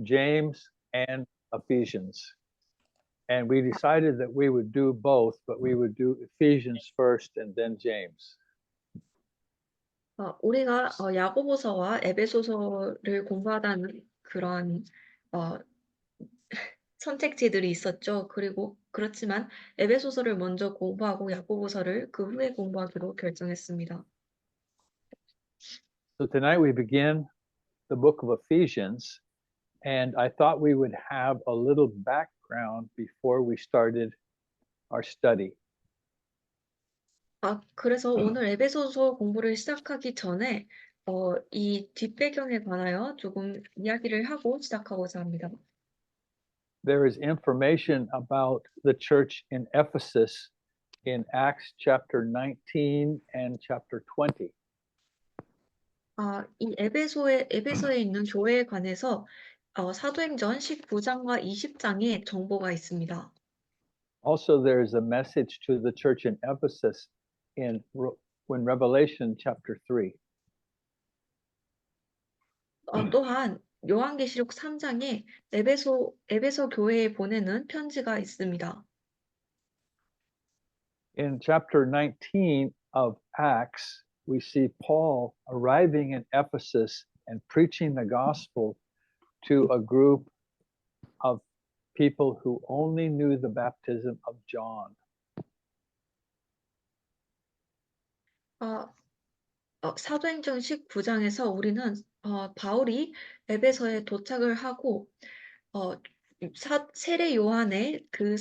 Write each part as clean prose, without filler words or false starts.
James and Ephesians. And we decided that we would do both, but we would do Ephesians first and then James. 우리가 야고보서와 에베소서를 공부하다는 그런 선택지들이 있었죠. 그리고 그렇지만 에베소서를 먼저 공부하고 야고보서를 그 후에 공부하기로 결정했습니다. So tonight we begin the book of Ephesians, and I thought we would have a little background before we started our study. 그래서 오늘 에베소서 공부를 시작하기 전에 이 뒷배경에 관하여 조금 이야기를 하고 시작하고자 합니다. There is information about the church in Ephesus in Acts chapter 19 and chapter 20. 이 에베소에 있는 교회에 관해서 사도행전 19장과 20장에 정보가 있습니다. Also, there is a message to the church in Ephesus when Revelation chapter 3. 또한 요한계시록 3장에 에베소 교회에 보내는 편지가 있습니다. In chapter 19 of Acts, we see Paul arriving in Ephesus and preaching the gospel to a group of people who only knew the baptism of John. 사도행전 19장에서 우리는 바울이 에베소에 도착을 하고 세례 요한의 그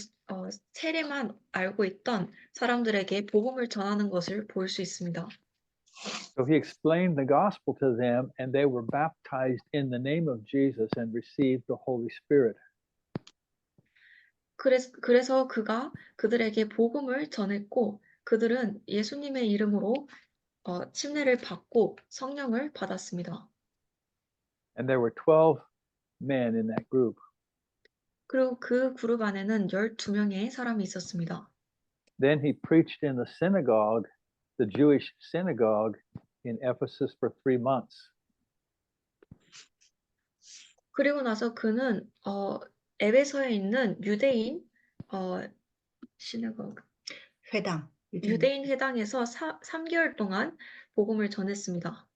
세례만 알고 있던 사람들에게 복음을 전하는 것을 볼 수 있습니다. So he explained the gospel to them, and they were baptized in the name of Jesus and received the Holy Spirit. 그래서 그가 그들에게 복음을 전했고 그들은 예수님의 이름으로 침례를 받고 성령을 받았습니다. And there were 12 men in that group. 그리고 그 그룹 안에는 12명의 사람이 있었습니다. Then he preached in the synagogue, the Jewish synagogue in Ephesus for 3 months. 그리고 나서 그는 에베소에 있는 유대인 시나고그 회당. 유대인 회당에서 3개월 동안 복음을 전했습니다.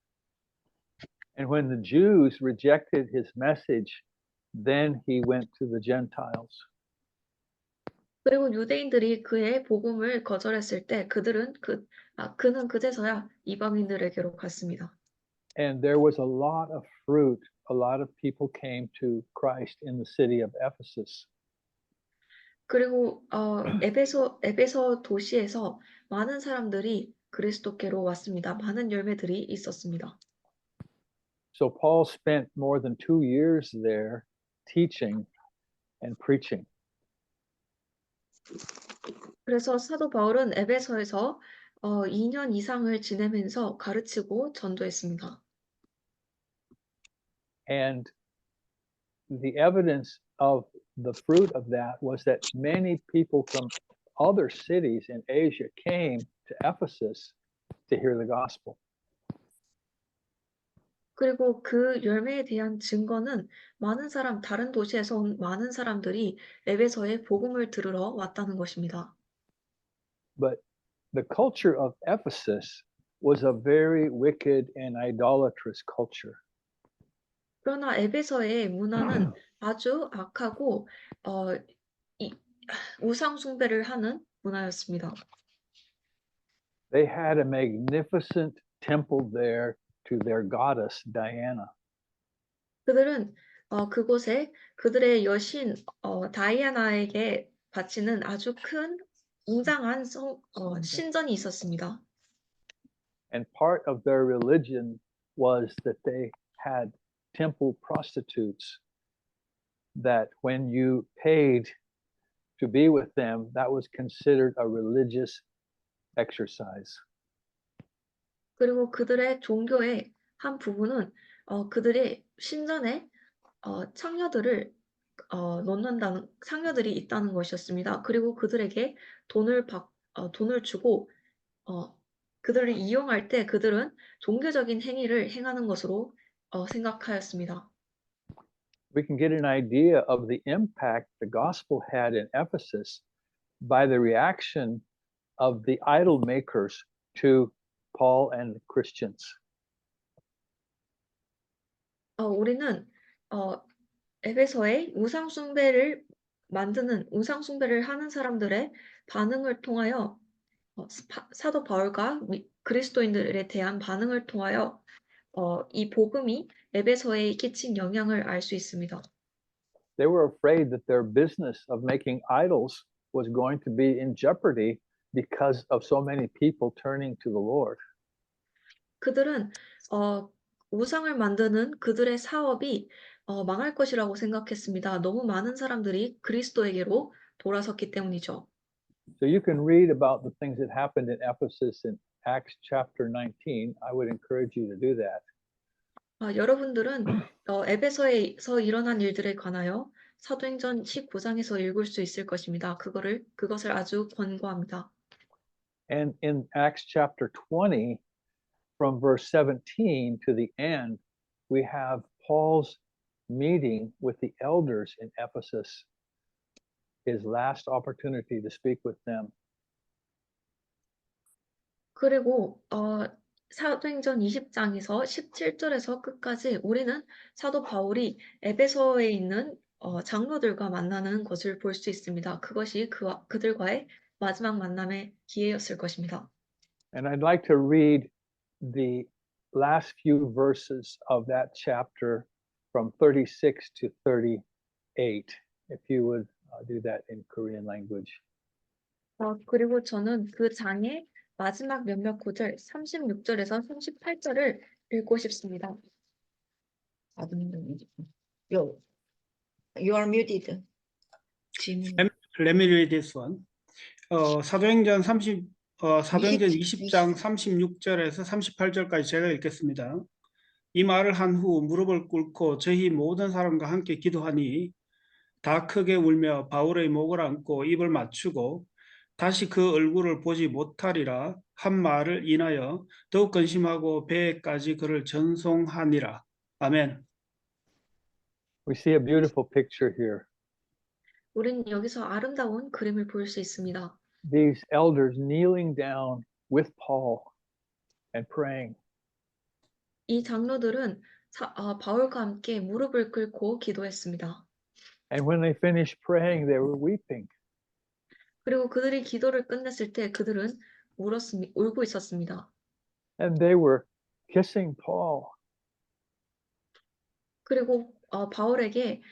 And when the Jews rejected his message, then he went to the Gentiles. 그리고 유대인들이 그의 복음을 거절했을 때 그는 그제서야 이방인들에게로 갔습니다. And there was a lot of fruit. A lot of people came to Christ in the city of Ephesus. 그리고 에베소 도시에서 많은 사람들이 그리스도께로 왔습니다. 많은 열매들이 있었습니다. So Paul spent more than 2 years there teaching and preaching. 그래서 사도 바울은 에베소에서 2년 이상을 지내면서 가르치고 전도했습니다. And the evidence of the fruit of that was that many people from other cities in Asia came to Ephesus to hear the gospel. 그리고 그 열매에 대한 증거는 다른 도시에서 온 많은 사람들이 에베소에 복음을 들으러 왔다는 것입니다. But the culture of Ephesus was a very wicked and idolatrous culture. 그러나 에베소의 문화는 아주 악하고 우상 숭배를 하는 문화였습니다. They had a magnificent temple there to their goddess Diana. 그들은 그곳에 그들의 여신 다이아나에게 바치는 아주 큰 웅장한 신전이 있었습니다. And part of their religion was that they had temple prostitutes that when you paid to be with them, that was considered a religious exercise. 그리고 그들의 종교의 한 부분은 그들의 신전에 창녀들이 있다는 것이었습니다. 그리고 그들에게 돈을 주고 그들을 이용할 때 그들은 종교적인 행위를 행하는 것으로 생각하였습니다. we can get an idea of the impact the gospel had in Ephesus by the reaction of the idol makers to Paul and the Christians. 우리는 에베소의 우상 숭배를 하는 사람들의 반응을 통하여 사도 바울과 그리스도인들에 대한 반응을 통하여 이 복음이 에베소에 끼친 영향을 알 수 있습니다. They were afraid that their business of making idols was going to be in jeopardy because of so many people turning to the Lord. 그들은 우상을 만드는 그들의 사업이 망할 것이라고 생각했습니다. 너무 많은 사람들이 그리스도에게로 돌아섰기 때문이죠. So you can read about the things that happened in Ephesus in Acts chapter 19. I would encourage you to do that. 여러분들은 에베소에서 일어난 일들에 관하여 사도행전 19장에서 읽을 수 있을 것입니다. 그것을 아주 권고합니다. And in Acts chapter 20, from verse 17 to the end, we have Paul's meeting with the elders in Ephesus, his last opportunity to speak with them. 그리고 사도행전 20장에서 17절에서 끝까지 우리는 사도 바울이 에베소에 있는 장로들과 만나는 것을 볼 수 있습니다. 그것이 그들과의 마지막 만남의 기회였을 것입니다. And I'd like to read the last few verses of that chapter from 36 to 38, if you would do that in Korean language. 그리고 저는 그 장의 마지막 몇몇 구절 36절에서 38절을 읽고 싶습니다. You are muted. Let me read this one. 사도행전 20장 36절에서 38절까지 제가 읽겠습니다. 이 말을 한 후 무릎을 꿇고 저희 모든 사람과 함께 기도하니 다 크게 울며 바울의 목을 안고 입을 맞추고 다시 그 얼굴을 보지 못하리라 한 말을 인하여 더욱 근심하고 배에까지 그를 전송하니라. 아멘. We see a beautiful picture here. 우리는 여기서 아름다운 그림을 볼 수 있습니다. These elders kneeling down with Paul and praying. 이 장로들은 바울과 함께 무릎을 꿇고 기도했습니다. And when they finished praying, they were weeping. 그리고 그들이 기도를 끝냈을 때 그들은 울고 있었습니다. And they were kissing Paul. 그리고 바울에게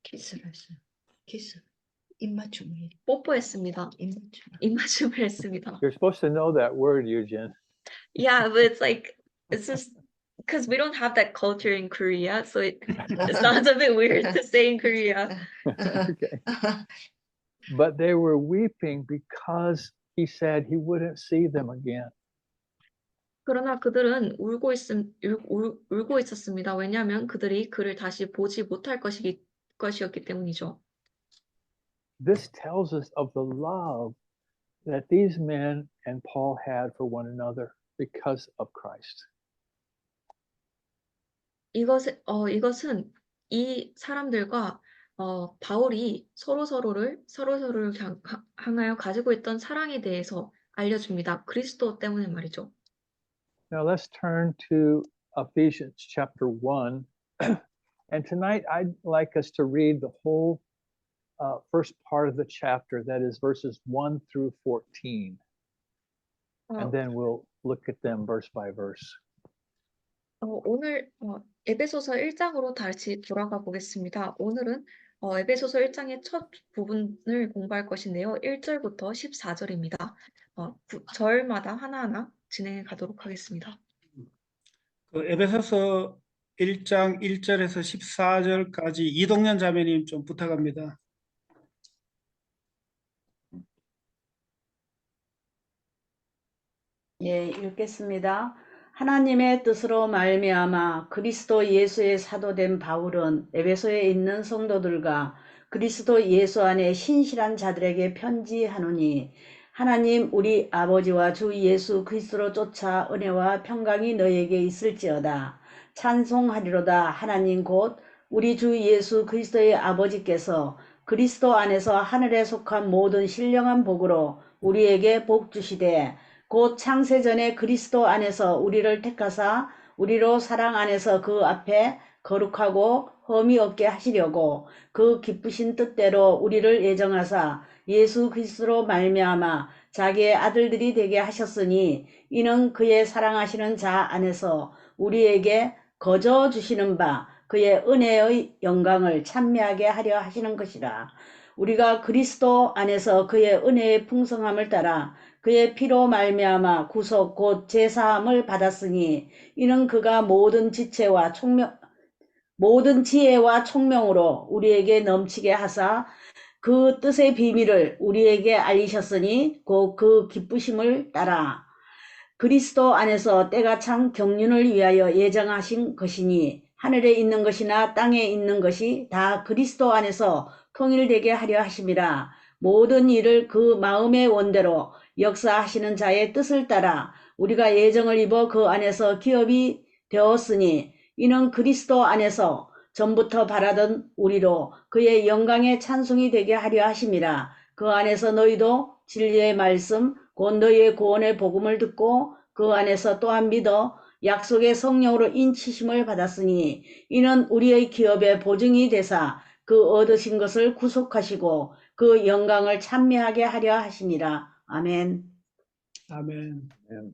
키스를 했어요. 키스. 입맞춤을. 뽀뽀했습니다. 입맞춤. 입맞춤을 했습니다. You're supposed to know that word, Eugene. Yeah, but it's just because we don't have that culture in Korea, so it sounds a bit weird to say in Korea. Okay. But they were weeping because he said he wouldn't see them again. 그러나 그들은 울고 있었습니다. 왜냐하면 그들이 그를 다시 보지 못할 것이었기 때문이죠. This tells us of the love that these men and Paul had for one another because of Christ. 이것은 이 사람들과 바울이 서로를 향하여 가지고 있던 사랑에 대해서 알려줍니다. 그리스도 때문에 말이죠. Now let's turn to Ephesians chapter 1. And tonight I'd like us to read the whole first part of the chapter, that is verses 1 through 14. And then we'll look at them verse by verse. 오늘 에베소서 1장으로 다시 돌아가 보겠습니다. 오늘은 에베소서 1장의 첫 부분을 공부할 것인데요. 1절부터 14절입니다. 절마다 하나하나 진행해 가도록 하겠습니다. 에베소서 1장 1절에서 14절까지 이동현 자매님 좀 부탁합니다. 예, 읽겠습니다. 하나님의 뜻으로 말미암아 그리스도 예수의 사도된 바울은 에베소에 있는 성도들과 그리스도 예수 안에 신실한 자들에게 편지하노니 하나님 우리 아버지와 주 예수 그리스도로 쫓아 은혜와 평강이 너희에게 있을지어다. 찬송하리로다. 하나님 곧 우리 주 예수 그리스도의 아버지께서 그리스도 안에서 하늘에 속한 모든 신령한 복으로 우리에게 복 주시되 곧 창세전에 그리스도 안에서 우리를 택하사 우리로 사랑 안에서 그 앞에 거룩하고 흠이 없게 하시려고 그 기쁘신 뜻대로 우리를 예정하사 예수 그리스도로 말미암아 자기의 아들들이 되게 하셨으니 이는 그의 사랑하시는 자 안에서 우리에게 거저 주시는 바 그의 은혜의 영광을 찬미하게 하려 하시는 것이라. 우리가 그리스도 안에서 그의 은혜의 풍성함을 따라 그의 피로 말미암아 구속 곧 제사함을 받았으니 이는 그가 모든 지혜와 총명으로 우리에게 넘치게 하사 그 뜻의 비밀을 우리에게 알리셨으니 곧 그 기쁘심을 따라 그리스도 안에서 때가 찬 경륜을 위하여 예정하신 것이니 하늘에 있는 것이나 땅에 있는 것이 다 그리스도 안에서 통일되게 하려 하심이라. 모든 일을 그 마음의 원대로 역사하시는 자의 뜻을 따라 우리가 예정을 입어 그 안에서 기업이 되었으니 이는 그리스도 안에서 전부터 바라던 우리로 그의 영광의 찬송이 되게 하려 하심이라. 그 안에서 너희도 진리의 말씀 곧 너희의 구원의 복음을 듣고 그 안에서 또한 믿어 약속의 성령으로 인치심을 받았으니 이는 우리의 기업의 보증이 되사 그 얻으신 것을 구속하시고 그 영광을 찬미하게 하려 하심이라. 아멘. 아멘. And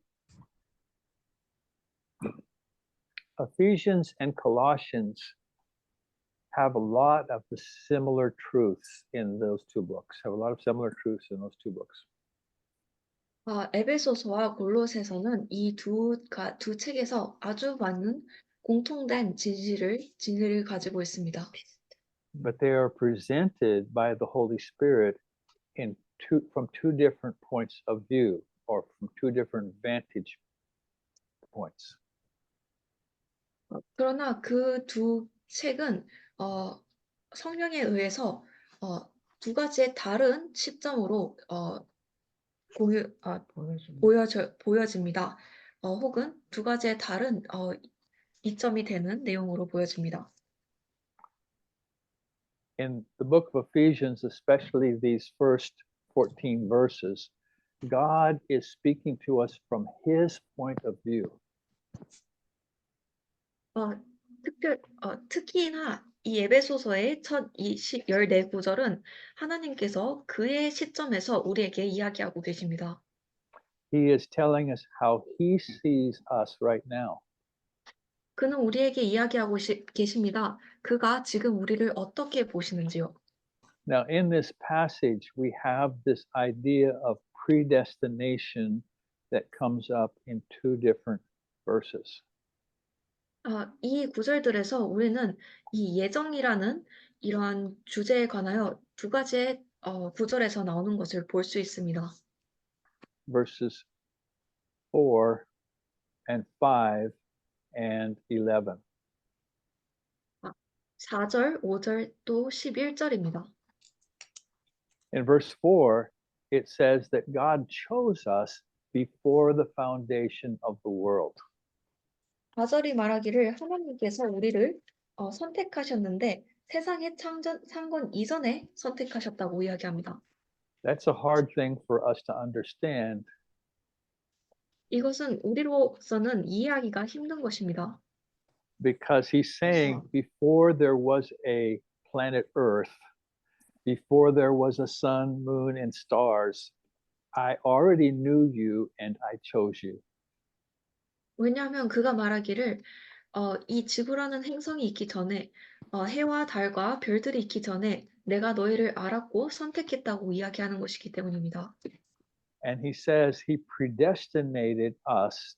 Ephesians and Colossians have a lot of the similar truths in those two books, have a lot of similar truths in those two books. 에베소서와 골로새서는 이 두 책에서 아주 많은 공통된 진리를 가지고 있습니다. But they are presented by the Holy Spirit from two different points of view or from two different vantage points. 그러나 그 두 책은 성령에 의해서 두 가지의 다른 시점으로 보여집니다. 혹은 두 가지의 다른 이점이 되는 내용으로 보여집니다. In the book of Ephesians, especially these first 14 verses, God is speaking to us from his point of view. 특히나 이 에베소서의 첫 14구절은 하나님께서 그의 시점에서 우리에게 이야기하고 계십니다. He is telling us how he sees us right now. 그는 우리에게 이야기하고 계십니다. 그가 지금 우리를 어떻게 보시는지요. Now, in this passage, we have this idea of predestination that comes up in two different verses. 이 구절들에서 우리는 이 예정이라는 이러한 주제에 관하여 두 가지의 구절에서 나오는 것을 볼 수 있습니다. Verses 4 and 5 and 11. 4절, 5절 또 11절입니다. In verse 4, it says that God chose us before the foundation of the world. 4절이 말하기를 하나님께서 우리를 선택하셨는데 세상의 창건 이전에 선택하셨다고 이야기합니다. That's a hard thing for us to understand 이것은 우리로서는 이해하기가 힘든 것입니다. because he's saying before there was a planet Earth, before there was a sun, moon, and stars, I already knew you and I chose you. 왜냐하면 그가 말하기를 이 지구라는 행성이 있기 전에 해와 달과 별들이 있기 전에 내가 너희를 알았고 선택했다고 이야기하는 것이기 때문입니다. And he says he predestinated us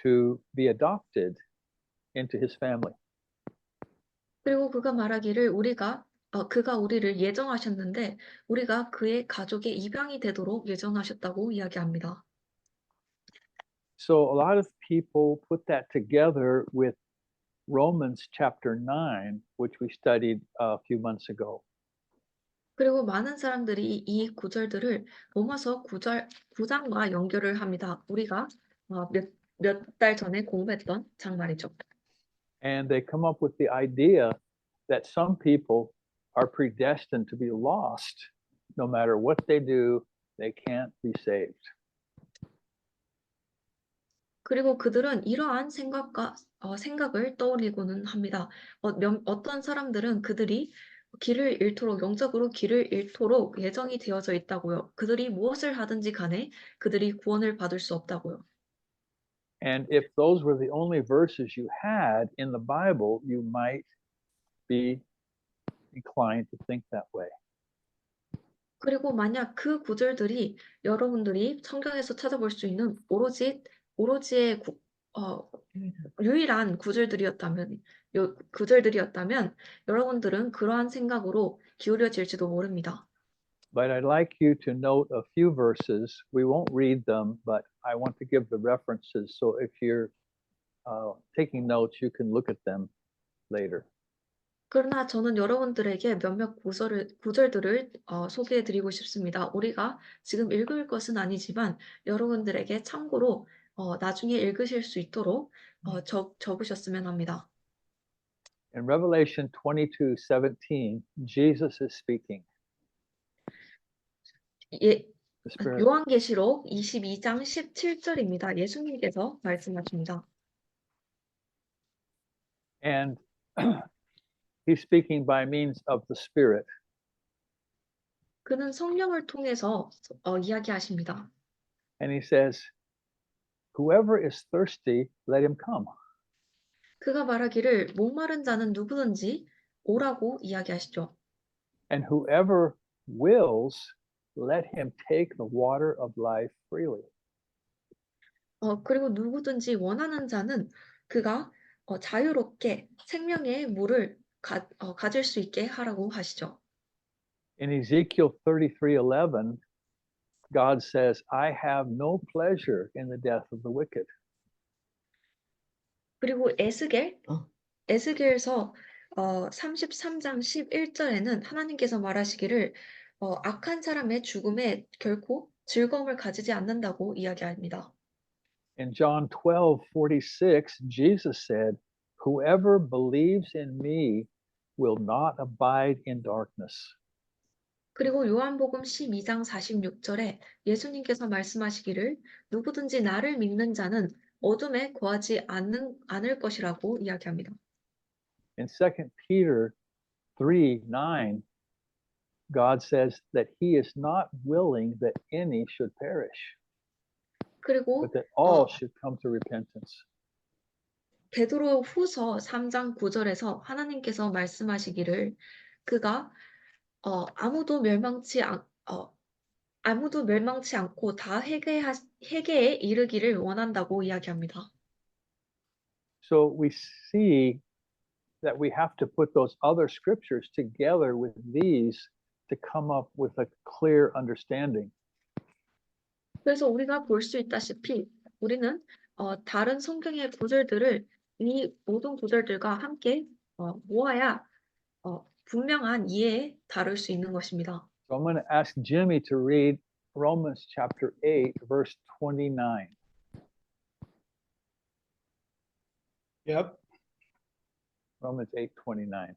to be adopted into his family. 그리고 그가 말하기를 그가 우리를 예정하셨는데 우리가 그의 가족의 입양이 되도록 예정하셨다고 이야기합니다. So a lot of people put that together with Romans chapter 9, which we studied a few months ago. 그리고 많은 사람들이 이 구절들을 로마서 9장과 연결을 합니다. 우리가 몇 달 전에 공부했던 장말이죠. And they come up with the idea that some people are predestined to be lost. No matter what they do, they can't be saved. 그리고 그들은 이러한 생각을 떠올리고는 합니다. 어떤 사람들은 그들이 길을 잃도록, 영적으로 길을 잃도록 예정이 되어져 있다고요. 그들이 무엇을 하든지 간에 그들이 구원을 받을 수 없다고요. And if those were the only verses you had in the Bible, you might be inclined to think that way. 그리고 만약 그 구절들이 여러분들이 성경에서 찾아볼 수 있는 오로지의 유일한 구절들이었다면 여러분들은 그러한 생각으로 기울여질지도 모릅니다. But I'd like you to note a few verses. We won't read them, but I want to give the references. So if you're taking notes, you can look at them later. 그러나 저는 여러분들에게 몇몇 구절들을 소개해 드리고 싶습니다. 우리가 지금 읽을 것은 아니지만 여러분들에게 참고로 나중에 읽으실 수 있도록 적으셨으면 합니다. In Revelation 22:17, Jesus is speaking. 예, The Spirit. 요한계시록 22장 17절입니다. 예수님께서 말씀하십니다. And he's speaking by means of the Spirit. 그는 성령을 통해서 이야기하십니다. And he says, whoever is thirsty, let him come. 그가 말하기를 목마른 자는 누구든지 오라고 이야기하시죠. And whoever wills, let him take the water of life freely. 그리고 누구든지 원하는 자는 그가 자유롭게 생명의 물을 가질 수 있게 하라고 하시죠. In Ezekiel 33:11, God says, I have no pleasure in the death of the wicked. 그리고 에스겔서 33장 11절에는 하나님께서 말하시기를 악한 사람의 죽음에 결코 즐거움을 가지지 않는다고 이야기합니다. In John 12:46, Jesus said, whoever believes in me will not abide in darkness. 그리고 요한복음 12장 46절에 예수님께서 말씀하시기를 누구든지 나를 믿는 자는 어둠에 거하지 않을 것이라고 이야기합니다. In 2 Peter 3:9, God says that he is not willing that any should perish, 그리고 but that all should come to repentance. 베드로 후서 3장 9절에서 하나님께서 말씀하시기를 그가 아무도 멸망치 않고 다 회개에 이르기를 원한다고 이야기합니다. So we see that we have to put those other scriptures together with these to come up with a clear understanding. 그래서 우리가 볼 수 있다시피 우리는 다른 성경의 구절들을 이 모든 구절들과 함께 모아야 분명한 이해에 다룰 수 있는 것입니다. So I'm going to ask Jimmy to read Romans chapter 8, verse 29. Yep. Romans 8:29.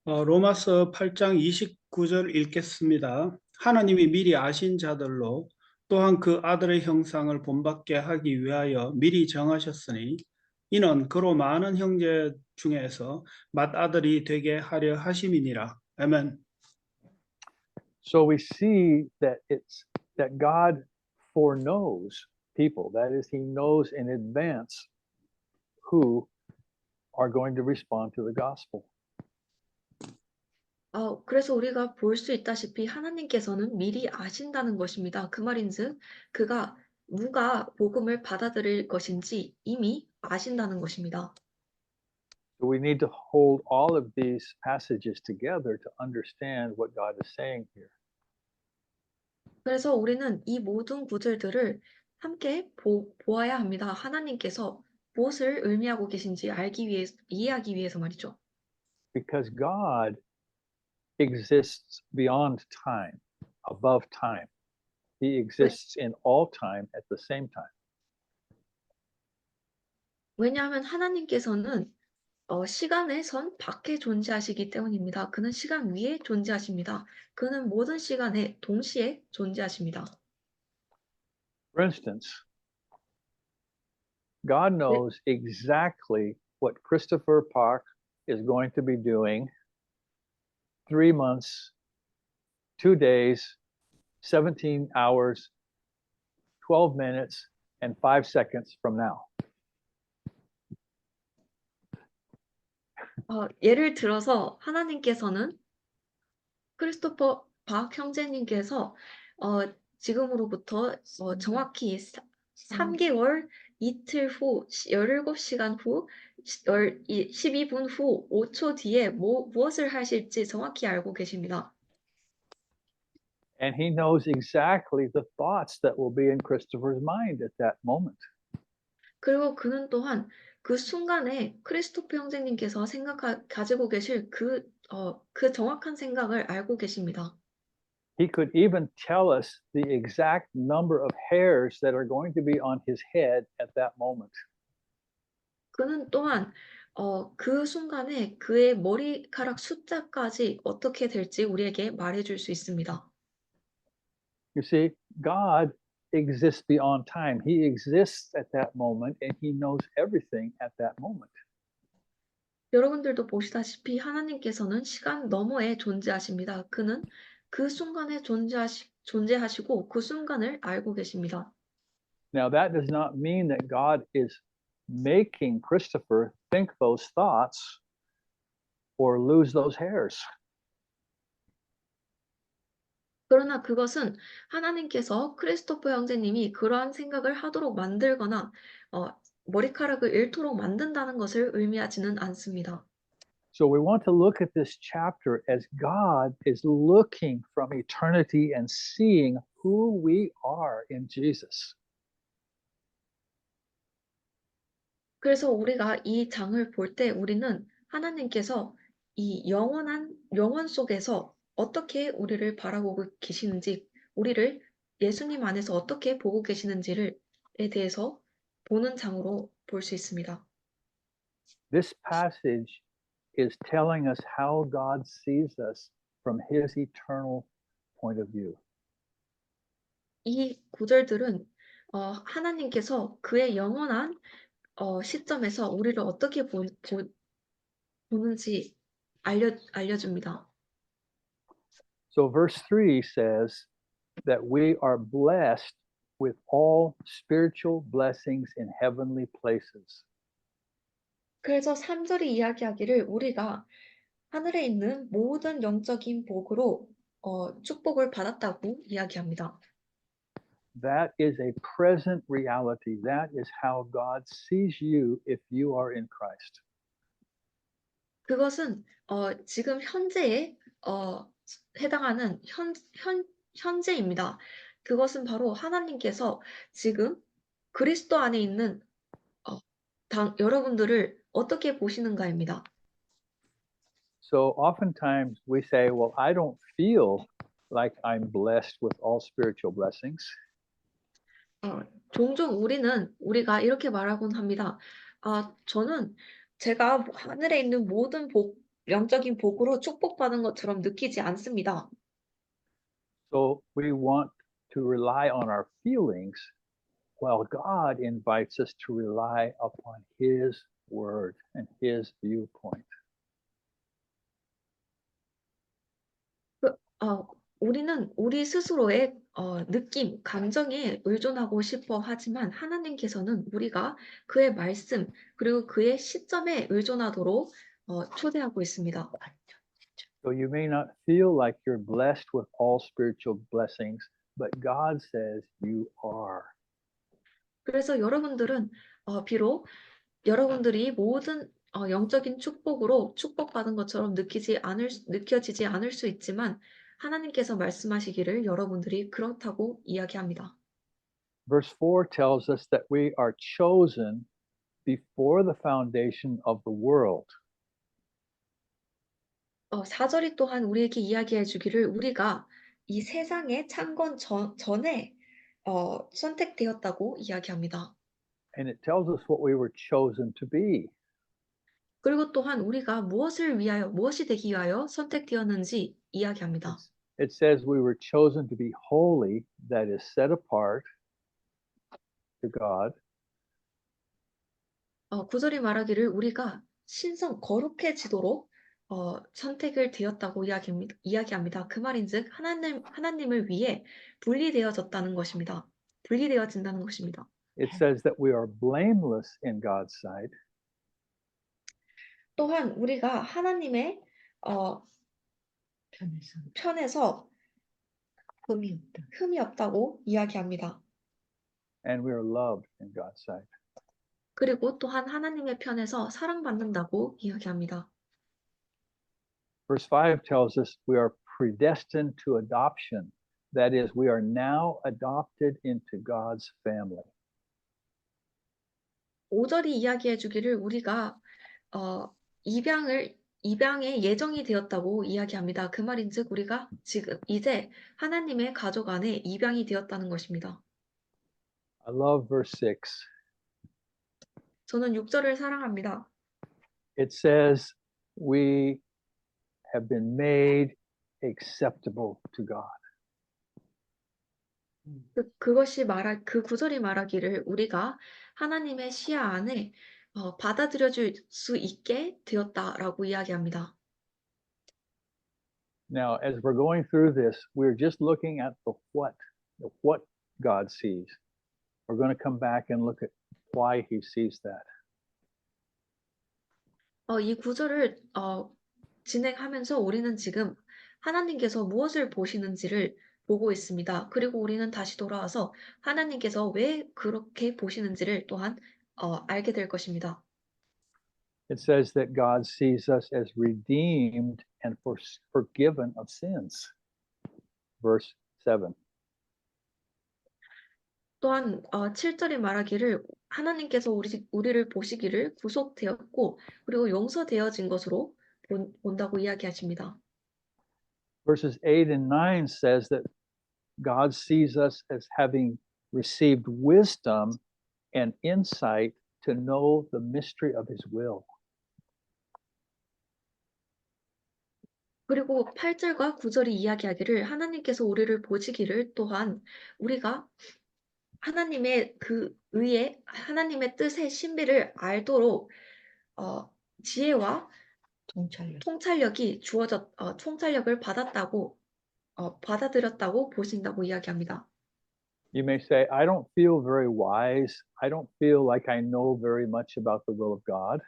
로마서 8장 29절 읽겠습니다. 하나님이 미리 아신 자들로 또한 그 아들의 형상을 본받게 하기 위하여 미리 정하셨으니 이는 그로 많은 형제 중에서 맏아들이 되게 하려 하심이니라. 아멘. So we see that God foreknows people. That is, he knows in advance who are going to respond to the gospel. 그래서 우리가 볼 수 있다시피 하나님께서는 미리 아신다는 것입니다. 그 말인즉 그가 누가 복음을 받아들일 것인지 이미 아신다는 것입니다. So we need to hold all of these passages together to understand what God is saying here. 그래서 우리는 이 모든 구절들을 함께 보아야 합니다. 하나님께서 무엇을 의미하고 계신지 이해하기 위해서 말이죠. Because God exists beyond time, above time. He exists in all time at the same time. 왜냐하면 하나님께서는 시간에선 밖에 존재하시기 때문입니다. 그는 시간 위에 존재하십니다. 그는 모든 시간에 동시에 존재하십니다. For instance, God 네, knows exactly what Christopher Park is going to be doing 3 months, 2 days, 17 hours, 12 minutes, and 5 seconds from now. 예를 들어서 하나님께서는 크리스토퍼 박 형제님께서 지금으로부터 정확히 3개월 이틀 후 17시간 후 12분 후 5초 뒤에 무엇을 하실지 정확히 알고 계십니다. And he knows exactly the thoughts that will be in Christopher's mind at that moment. 그리고 그는 또한 그 순간에 크리스토퍼 형제님께서 가지고 계실 그 정확한 생각을 알고 계십니다. He could even tell us the exact number of hairs that are going to be on his head at that moment. 그는 또한 그 순간에 그의 머리카락 숫자까지 어떻게 될지 우리에게 말해줄 수 있습니다. You see, God exists beyond time. He exists at that moment and he knows everything at that moment. 여러분들도 보시다시피 하나님께서는 시간 너머에 존재하십니다. 그는 그 순간에 존재하시고 그 순간을 알고 계십니다. Now, that does not mean that God is making Christopher think those thoughts or lose those hairs. 그러나 그것은 하나님께서 크리스토퍼 형제님이 그러한 생각을 하도록 만들거나 머리카락을 잃도록 만든다는 것을 의미하지는 않습니다. So we want to look at this chapter as God is looking from eternity and seeing who we are in Jesus. 그래서 우리가 이 장을 볼 때 우리는 하나님께서 이 영원 속에서 어떻게 우리를 바라보고 계시는지, 우리를 예수님 안에서 어떻게 보고 계시는지에 대해서 보는 장으로 볼 수 있습니다. This passage is telling us how God sees us from his eternal point of view. 이 구절들은 하나님께서 그의 영원한 시점에서 우리를 어떻게 보는지 알려줍니다. So verse 3 says that we are blessed with all spiritual blessings in heavenly places. 그래서 3절이 이야기하기를 우리가 하늘에 있는 모든 영적인 복으로 축복을 받았다고 이야기합니다. That is a present reality. That is how God sees you if you are in Christ. 그것은 지금 현재에 해당하는 현재입니다. 그것은 바로 하나님께서 지금 그리스도 안에 있는 여러분들을 어떻게 보시는가입니다. So oftentimes we say, well, I don't feel like I'm blessed with all spiritual blessings. 종종 우리가 이렇게 말하곤 합니다. 저는 제가 하늘에 있는 모든 영적인 복으로 축복받은 것처럼 느끼지 않습니다. So we want to rely on our feelings while God invites us to rely upon his word and his viewpoint. 우리는 우리 스스로의 느낌, 감정에 의존하고 싶어 하지만 하나님께서는 우리가 그의 말씀 그리고 그의 시점에 의존하도록 초대하고 있습니다. So you may not feel like you're blessed with all spiritual blessings, but God says you are. 그래서 여러분들은 비록 여러분들이 모든 영적인 축복으로 축복받은 것처럼 느껴지지 않을 수 있지만 하나님께서 말씀하시기를 여러분들이 그렇다고 이야기합니다. Verse 4 tells us that we are chosen before the foundation of the world. 4절이 또한 우리에게 이야기해 주기를 우리가 이 세상의 창건 전에 선택되었다고 이야기합니다. And it tells us what we were chosen to be. 그리고 또한 우리가 무엇을 위하여, 무엇이 되기 위하여 선택되었는지 이야기합니다. It says we were chosen to be holy, that is set apart to God, 9절이 말하기를 우리가 거룩해지도록 선택을 되었다고 이야기합니다. 그 말인즉 하나님을 위해 분리되어졌다는 것입니다. 분리되어진다는 것입니다. it says that we are blameless in God's sight. 또한 우리가 하나님의 편에서 흠이 없다고 이야기합니다. And we are loved in God's sight. 그리고 또한 하나님의 편에서 사랑받는다고 이야기합니다. Verse 5 tells us we are predestined to adoption. That is, we are now adopted into God's family. 5절이 이야기해 주기를 우리가 입양의 예정이 되었다고 이야기합니다. 그 말인즉 우리가 지금 이제 하나님의 가족 안에 입양이 되었다는 것입니다. I love verse 6. 저는 6절을 사랑합니다. It says we have been made acceptable to God. 그 구절이 말하기를 우리가 하나님의 시야 안에 받아들여질 수 있게 되었다라고 이야기합니다. Now, as we're going through this, we're just looking at the what God sees. We're going to come back and look at why he sees that. 이 구절을 진행하면서 우리는 지금 하나님께서 무엇을 보시는지를 보고 있습니다. 그리고 우리는 다시 돌아와서 하나님께서 왜 그렇게 보시는지를 또한 알게 될 것입니다. It says that God sees us as redeemed and forgiven of sins. Verse 7. 또한 7절에 말하기를 하나님께서 우리를 보시기를 구속되었고 그리고 용서되어진 것으로 본다고 이야기하십니다. Verses 8 and 9 says that God sees us as having received wisdom and insight to know the mystery of his will. 그리고 8절과 9절이 이야기하기를 하나님께서 우리를 보시기를 또한 우리가 하나님의 그 의에 하나님의 뜻의 신비를 알도록 지혜와 총찰력을 받아들였다고 보신다고 이야기합니다. You may say, I don't feel very wise. I don't feel like I know very much about the will of God.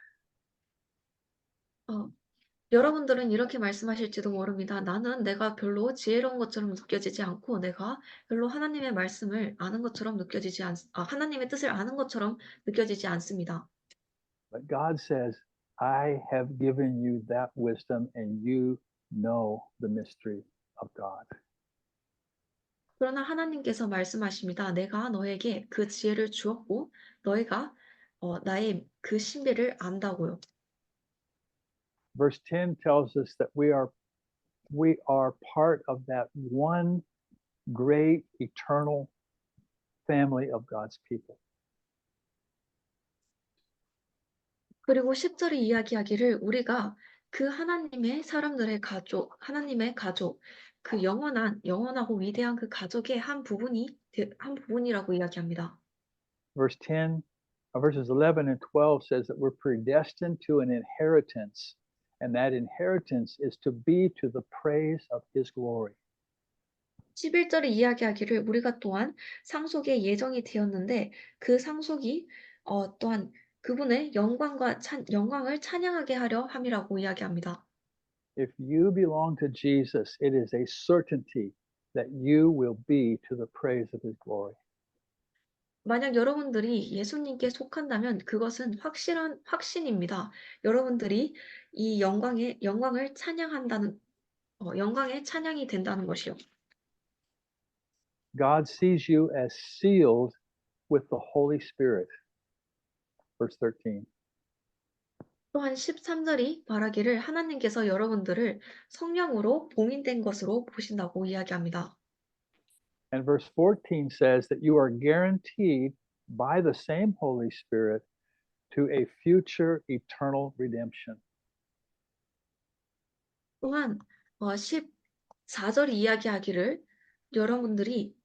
여러분들은 이렇게 말씀하실지도 모릅니다. 나는 내가 별로 지혜로운 것처럼 느껴지지 않고 내가 별로 하나님의 말씀을 아는 것처럼 하나님의 뜻을 아는 것처럼 느껴지지 않습니다. But God says, I have given you that wisdom and you know the mystery of God. 그러나 하나님께서 말씀하십니다. 내가 너에게 그 지혜를 주었고 너희가 나의 그 신비를 안다고요. Verse 10 tells us that we are part of that one great eternal family of God's people. 그리고 10절이 이야기하기를 우리가 그 하나님의 사람들의 가족, 하나님의 가족, 그 영원하고 위대한 그 가족의 한 부분이라고 이야기합니다. Verses 11 and 12 says that we're predestined to an inheritance, and that inheritance is to be to the praise of his glory. 11절이 이야기하기를 우리가 또한 상속의 예정이 되었는데 그 상속이 또한 그분의 영광을 찬양하게 하려 함이라고 이야기합니다. If you belong to Jesus, it is a certainty that you will be to the praise of his glory. 만약 여러분들이 예수님께 속한다면 그것은 확신입니다. 여러분들이 이 영광을 찬양한다는 영광의 찬양이 된다는 것이요. God sees you as sealed with the Holy Spirit. Verse 13. 또한 13절이 말하기를 하나님께서 여러분들을 성령으로 봉인된 것으로 보신다고 이야기합니다. And verse 14 says that you are guaranteed by the same Holy Spirit to a future eternal redemption. 또한 14절 이야기하기를 여러분들이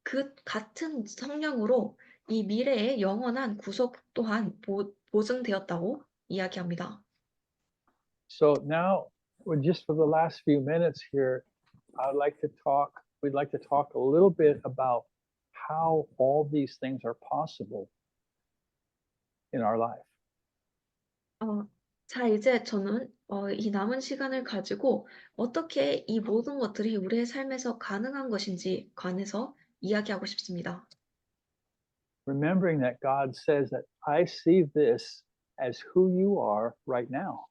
그 같은 성령으로 이 미래의 영원한 구속 또한 보증되었다고 이야기합니다. So now, just for the last few minutes here, we'd like to talk a little bit about how all these things are possible in our life. 자, 이제 저는 이 남은 시간을 가지고 어떻게 이 모든 것들이 우리의 삶에서 가능한 것인지 관해서 이야기하고 싶습니다. Remembering that God says that I see this as who you are right now.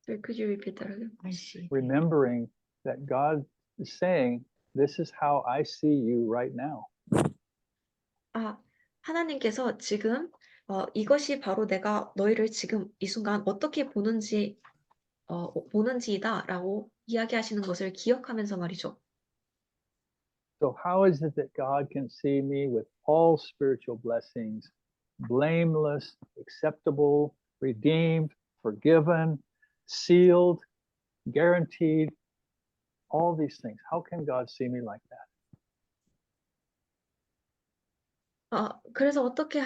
Sir, could you repeat that again? I see. Remembering that God is saying, this is how I see you right now. 하나님께서 지금 이것이 바로 내가 너희를 지금 이 순간 어떻게 보는지이다라고 이야기하시는 것을 기억하면서 말이죠. So how is it that God can see me with all spiritual blessings, blameless, acceptable, redeemed, forgiven, sealed, guaranteed, all these things? How can God see me like that? 그래서 어떻게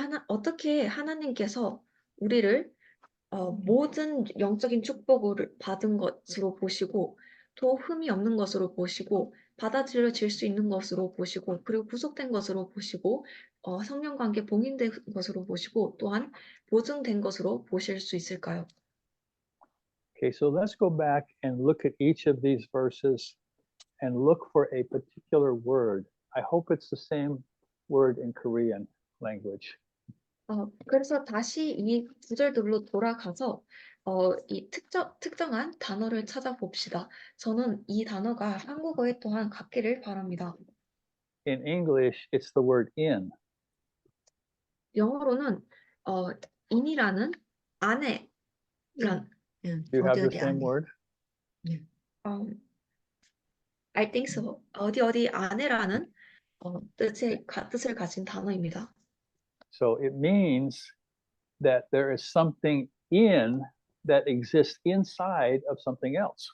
하나님께서 우리를 모든 영적인 축복을 받은 것으로 보시고 또 흠이 없는 것으로 보시고 받아들여질 수 있는 것으로 보시고 그리고 구속된 것으로 보시고 성령 관계 봉인된 것으로 보시고 또한 보증된 것으로 보실 수 있을까요? Okay, so let's go back and look at each of these verses and look for a particular word. I hope it's the same word in Korean language. 그래서 다시 이 구절들로 돌아가서 이 특정한 단어를 찾아봅시다. 저는 이 단어가 한국어에 또한 같기를 바랍니다. In English, it's the word in. 영어로는 in이라는 안에란 Do you have the same word? I think so. 어디 안에라는 뜻을 가진 단어입니다. So it means that there is something in that exists inside of something else.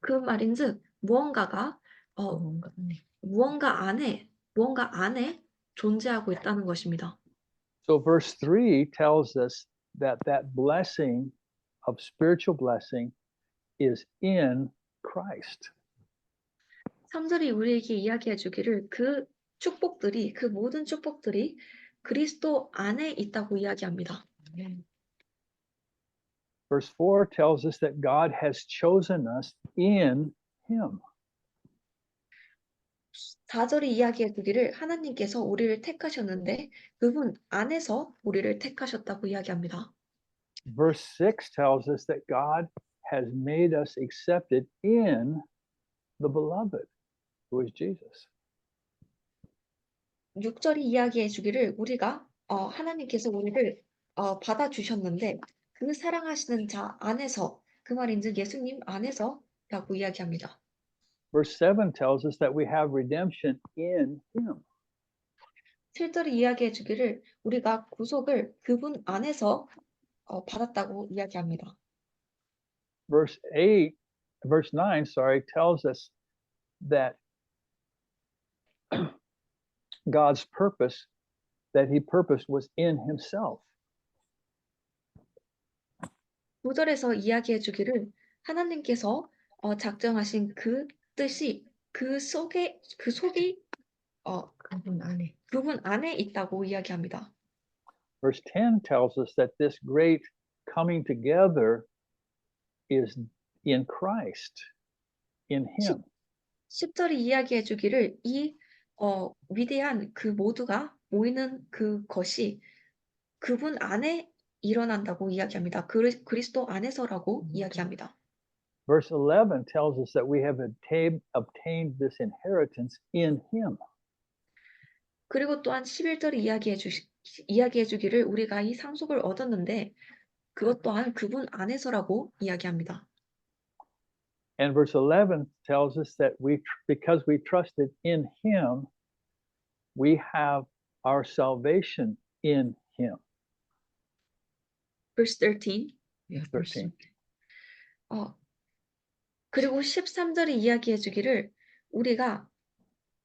그 말인즉 무언가 안에 존재하고 있다는 것입니다. So verse 3 tells us that blessing of spiritual blessing is in Christ. 3절이 우리에게 이야기해 주기를 그 모든 축복들이 그리스도 안에 있다고 이야기합니다. Verse 4 tells us that God has chosen us in Him. 4절이 이야기해 주기를 하나님께서 우리를 택하셨는데 그분 안에서 우리를 택하셨다고 이야기합니다. Verse 6 tells us that God has made us accepted in the beloved, who is Jesus. 6절이 이야기해 주기를 우리가 하나님께서 우리를 받아주셨는데 그 사랑하시는 자 안에서 그 말인즉 예수님 안에서라고 이야기합니다. Verse 7 tells us that we have redemption in Him. 7절이 이야기해 주기를 우리가 구속을 그분 안에서 받았다고 이야기합니다. Verse 9, tells us that God's purpose that He purposed was in Himself. 9절에서 이야기해 주기를 하나님께서 작정하신 그 뜻이 그 속이 그분 안에 있다고 이야기합니다. Verse 10 tells us that this great coming together is in Christ, in Him. 10절이 이야기해 주기를 이 위대한 그 모두가 모이는 그것이 그분 안에 일어난다고 이야기합니다. 그리스도 안에서라고 이야기합니다. Verse 11 tells us that we have obtained this inheritance in Him. 그리고 또한 11절이 이야기해 주기를 우리가 이 상속을 얻었는데 그것 또한 그분 안에서라고 이야기합니다. And verse 11 tells us that because we trusted in him, we have our salvation in him. Verse 13. 13. 그리고 13절이 이야기해 주기를 우리가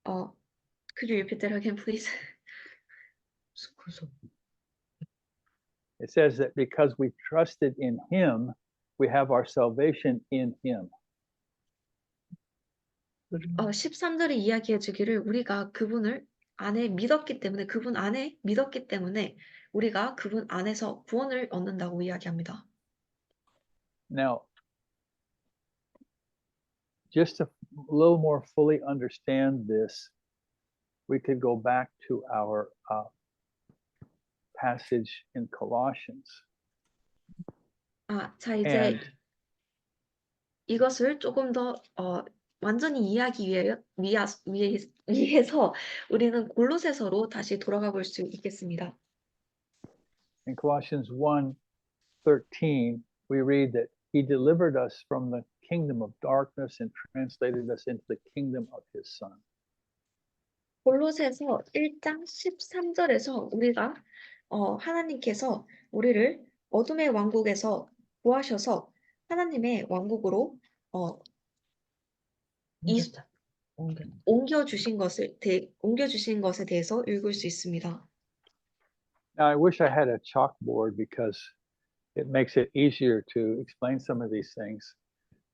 could you repeat that again, please? It says that because we trusted in him, we have our salvation in him. 13절이 이야기해 주기를 우리가 그분을 안에 믿었기 때문에 그분 안에 믿었기 때문에 우리가 그분 안에서 구원을 얻는다고 이야기합니다. Now, just to a little more fully understand this, we could go back to our passage in Colossians. 자 이제 And 이것을 조금 더 완전히 이해하기 위해서 우리는 골로새서로 다시 돌아가 볼 수 있겠습니다. in Colossians 1:13, we read that he delivered us from the kingdom of darkness and translated us into the kingdom of his son. 골로새서 1장 13절에서 우리가 하나님께서 우리를 어둠의 왕국에서 구하셔서 하나님의 왕국으로 옮겨 주신 것에 대해서 읽을 수 있습니다. Now, I wish I had a chalkboard because it makes it easier to explain some of these things.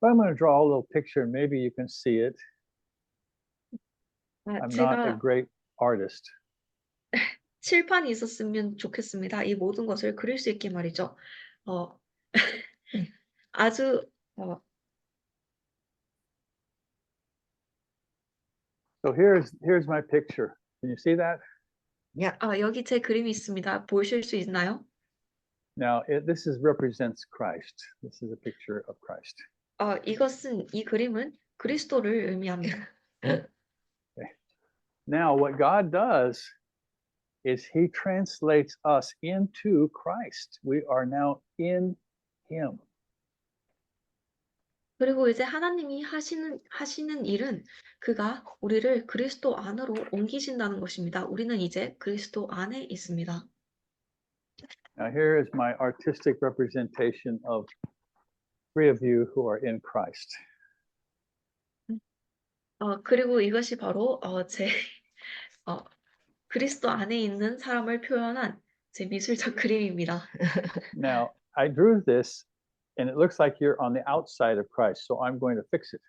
But I'm going to draw a little picture and maybe you can see it. I'm not a 제가 great artist. 칠판이 있었으면 좋겠습니다. 이 모든 것을 그릴 수 있게 말이죠. 아주 So here's my picture. Can you see that? 여기 제 그림이 있습니다. 보실 수 있나요? Now, this represents Christ. This is a picture of Christ. 이 그림은 그리스도를 의미합니다. Now, what God does is he translates us into Christ. We are now in him. 그리고 이제 하나님이 하시는 일은 그가 우리를 그리스도 안으로 옮기신다는 것입니다. 우리는 이제 그리스도 안에 있습니다. Now, here is my artistic representation of three of you who are in Christ. 그리고 이것이 바로 제 그리스도 안에 있는 사람을 표현한 제 미술적 그림입니다. Now, I drew this and it looks like you're on the outside of Christ, so I'm going to fix it.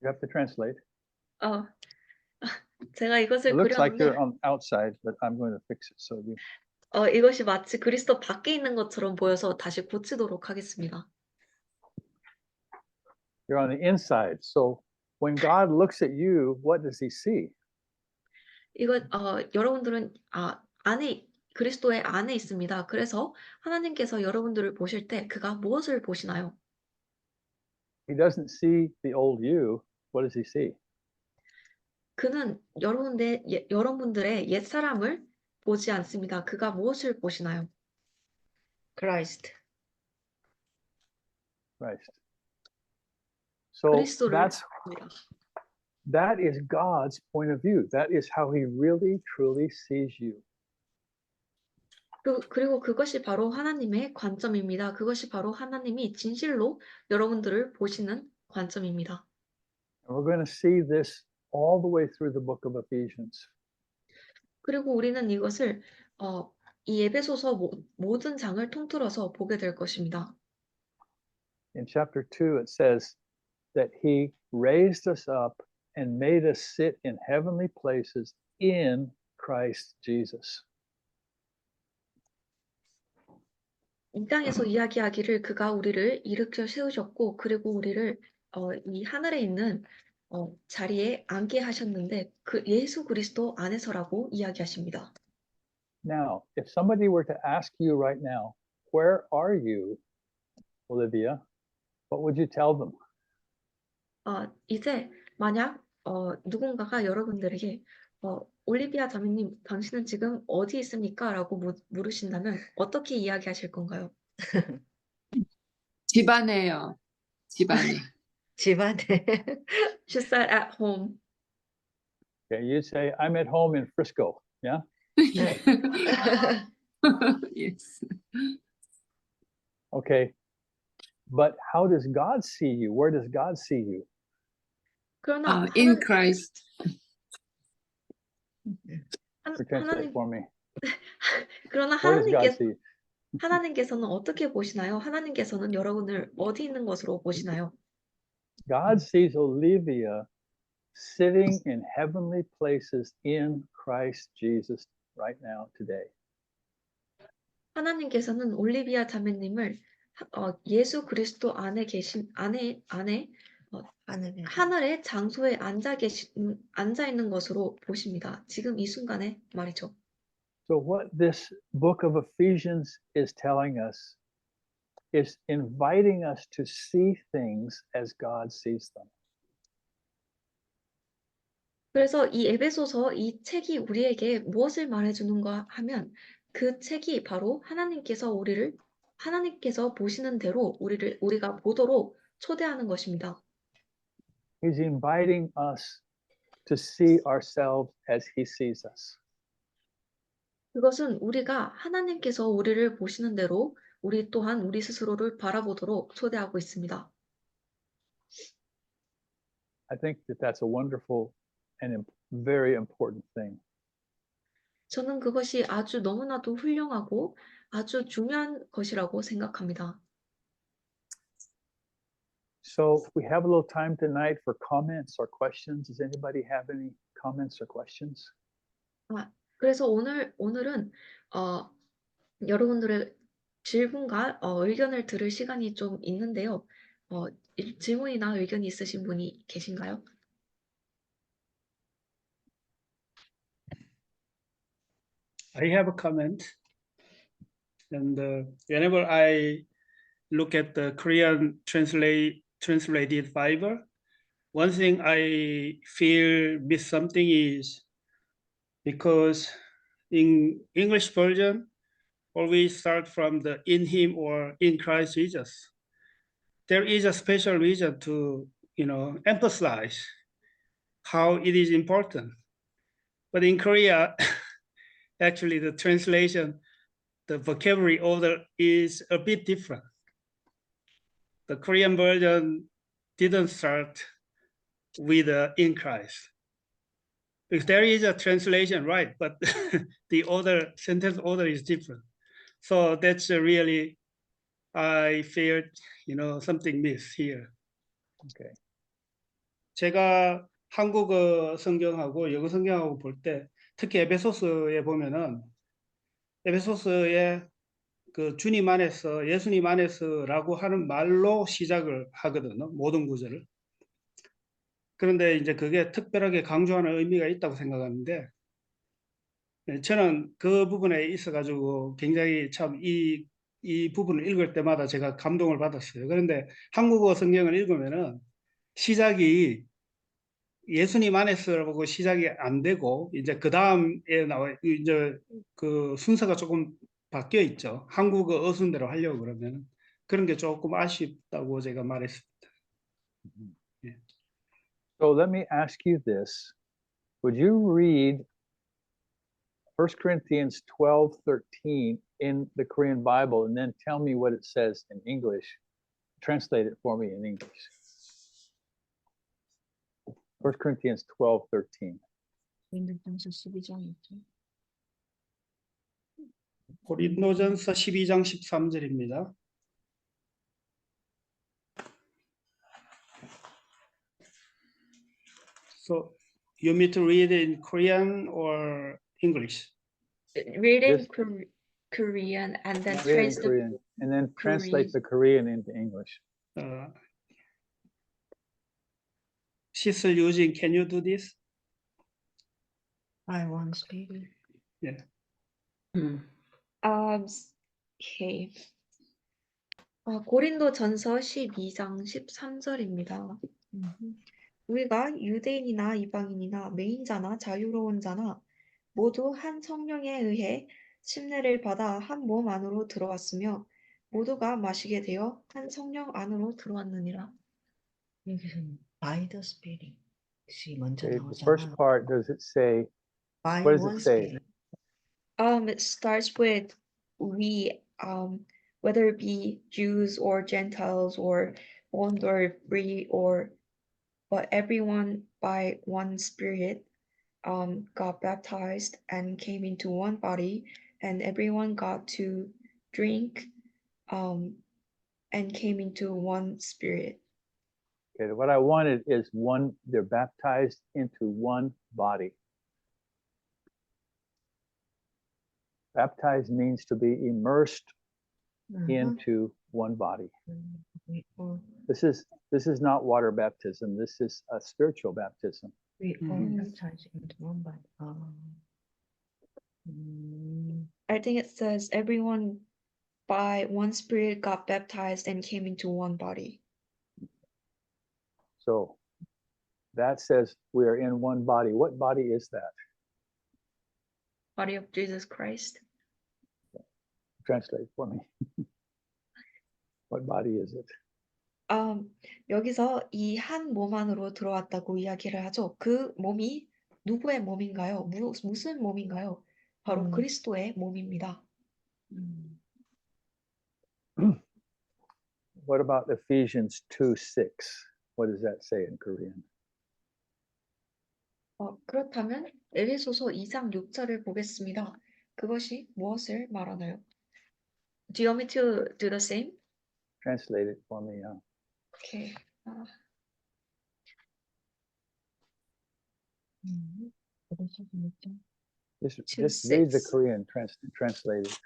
You have to translate. 제가 이것을 It looks like you're 그렸는데 on outside, but I'm going to fix it. So you 이것이 마치 그리스도 밖에 있는 것처럼 보여서 다시 고치도록 하겠습니다. you're on the inside. So when God looks at you, what does he see? 여러분들은 안에 그리스도의 안에 있습니다. 그래서 하나님께서 여러분들을 보실 때 그가 무엇을 보시나요? He doesn't see the old you. What does he see? 그는 여러분들의 옛 사람을 보지 않습니다. 그가 무엇을 보시나요? Christ. Christ. So 그리스도를 that 봅니다. is God's point of view. That is how he really truly sees you. 그리고 그것이 바로 하나님의 관점입니다. 그것이 바로 하나님이 진실로 여러분들을 보시는 관점입니다. And we're going to see this all the way through the book of Ephesians. 그리고 우리는 이것을 이 에베소서 모든 장을 통틀어서 보게 될 것입니다. In chapter 2, it says that he raised us up and made us sit in heavenly places in Christ Jesus. 이 땅에서 이야기하기를 그가 우리를 일으켜 세우셨고 그리고 우리를 이 하늘에 있는 자리에 앉게 하셨는데 그 예수 그리스도 안에서라고 이야기하십니다. Now, if somebody were to ask you right now, where are you, Olivia? What would you tell them? 이제 만약 누군가가 여러분들에게 올리비아 자매님, 당신은 지금 어디 있습니까? 라고 물으신다면 어떻게 이야기하실 건가요? 집안에요. 집안에. 집안에. She said at home. Okay, you say, I'm at home in Frisco. Yeah. 네. Yes. Okay. But how does God see you? Where does God see you? 그러나 In Christ. Translate for me. 그러나 Where does God see you? 하나님께서는 어떻게 보시나요? 하나님께서는 여러분을 어디 있는 것으로 보시나요? God sees Olivia sitting in heavenly places in Christ Jesus right now, today. 하나님께서는 올리비아 자매님을 예수 그리스도 안에 계신 하늘의 장소에 앉아 있는 것으로 보십니다. 지금 이 순간에 말이죠. So what this book of Ephesians is telling us is inviting us to see things as God sees them. 그래서 이 에베소서 이 책이 우리에게 무엇을 말해주는가 하면 그 책이 바로 하나님께서 보시는 대로 우리가 보도록 초대하는 것입니다. He's inviting us to see ourselves as He sees us. 그것은 우리가 하나님께서 우리를 보시는 대로 우리 또한 우리 스스로를 바라보도록 초대하고 있습니다. I think that that's a wonderful and very important thing. 저는 그것이 아주 너무나도 훌륭하고 아주 중요한 것이라고 생각합니다. So we have a little time tonight for comments or questions. Does anybody have any comments or questions? 그래서 오늘은 여러분들의 질문과 의견을 들을 시간이 좀 있는데요. 질문이나 의견이 있으신 분이 계신가요? I have a comment. And whenever I look at the Korean translated Bible, one thing I feel miss something is because in English version, always start from the in him or in Christ Jesus. There is a special reason to, emphasize how it is important. But in Korea, actually the translation, the vocabulary order is a bit different. The Korean version didn't start with in Christ. Because there is a translation, right? But the sentence order is different. So that's really, I feel, something miss here. Okay. 제가 한국어 성경하고 영어 성경하고 볼 때 특히 에베소서에 보면은 에베소서에 그 주님 안에서 예수님 안에서라고 하는 말로 시작을 하거든요. 모든 구절을. 그런데 이제 그게 특별하게 강조하는 의미가 있다고 생각하는데 저는 그 부분에 있어가지고 굉장히 참 이 부분을 읽을 때마다 제가 감동을 받았어요. 그런데 한국어 성경을 읽으면은 시작이 예수님 안에서라고 시작이 안 되고 이제 그 다음에 나와 이제 그 순서가 조금 바뀌어 있죠. 한국어 어순대로 하려고 그러면 그런 게 조금 아쉽다고 제가 말했습니다. So let me ask you this. Would you read 1 Corinthians 12:13 in the Korean Bible and then tell me what it says in English? Translate it for me in English. 1 Corinthians 12:13. 고린도전서 12장 13절입니다. So you want me to read it in Korean or English? Read in This- Korean and then Read in translate. Korean and then translate the Korean into English. Sister Eugene, can you do this? I once maybe. Yeah. Okay. 고린도전서 12장 13절입니다. 우리가 유대인이나 이방인이나 매인자나 자유로운 자나 모두 한 성령에 의해 침례를 받아 한 몸 안으로 들어왔으며 모두가 마시게 되어 한 성령 안으로 들어왔느니라. 여기서는 by the Spirit이 먼저 Okay, the first 나오잖아. part, does it say, By what does one it say? Spirit. It starts with we, whether it be Jews or Gentiles or bond or free but everyone by one Spirit got baptized and came into one body, and everyone got to drink and came into one Spirit. Okay, what I wanted is one, they're baptized into one body. Baptized means to be immersed into one body. This is not water baptism. This is a spiritual baptism. We all Mhm. baptized into one body. I think it says everyone by one Spirit got baptized and came into one body. So that says we are in one body. What body is that? Body of Jesus Christ. Translate for me. What body is it? 여기서 이 한 몸 안으로 들어왔다고 이야기를 하죠. 그 몸이 누구의 몸인가요? 무슨 몸인가요? 바로 그리스도의 몸입니다. What about Ephesians 2:6? What does that say in Korean? 그렇다면 에베소서 2장 6절을 보겠습니다. 그것이 무엇을 말하나요? Do you want me to do the same? Translate it for me. Okay. Just read the 2:6. Korean translate it.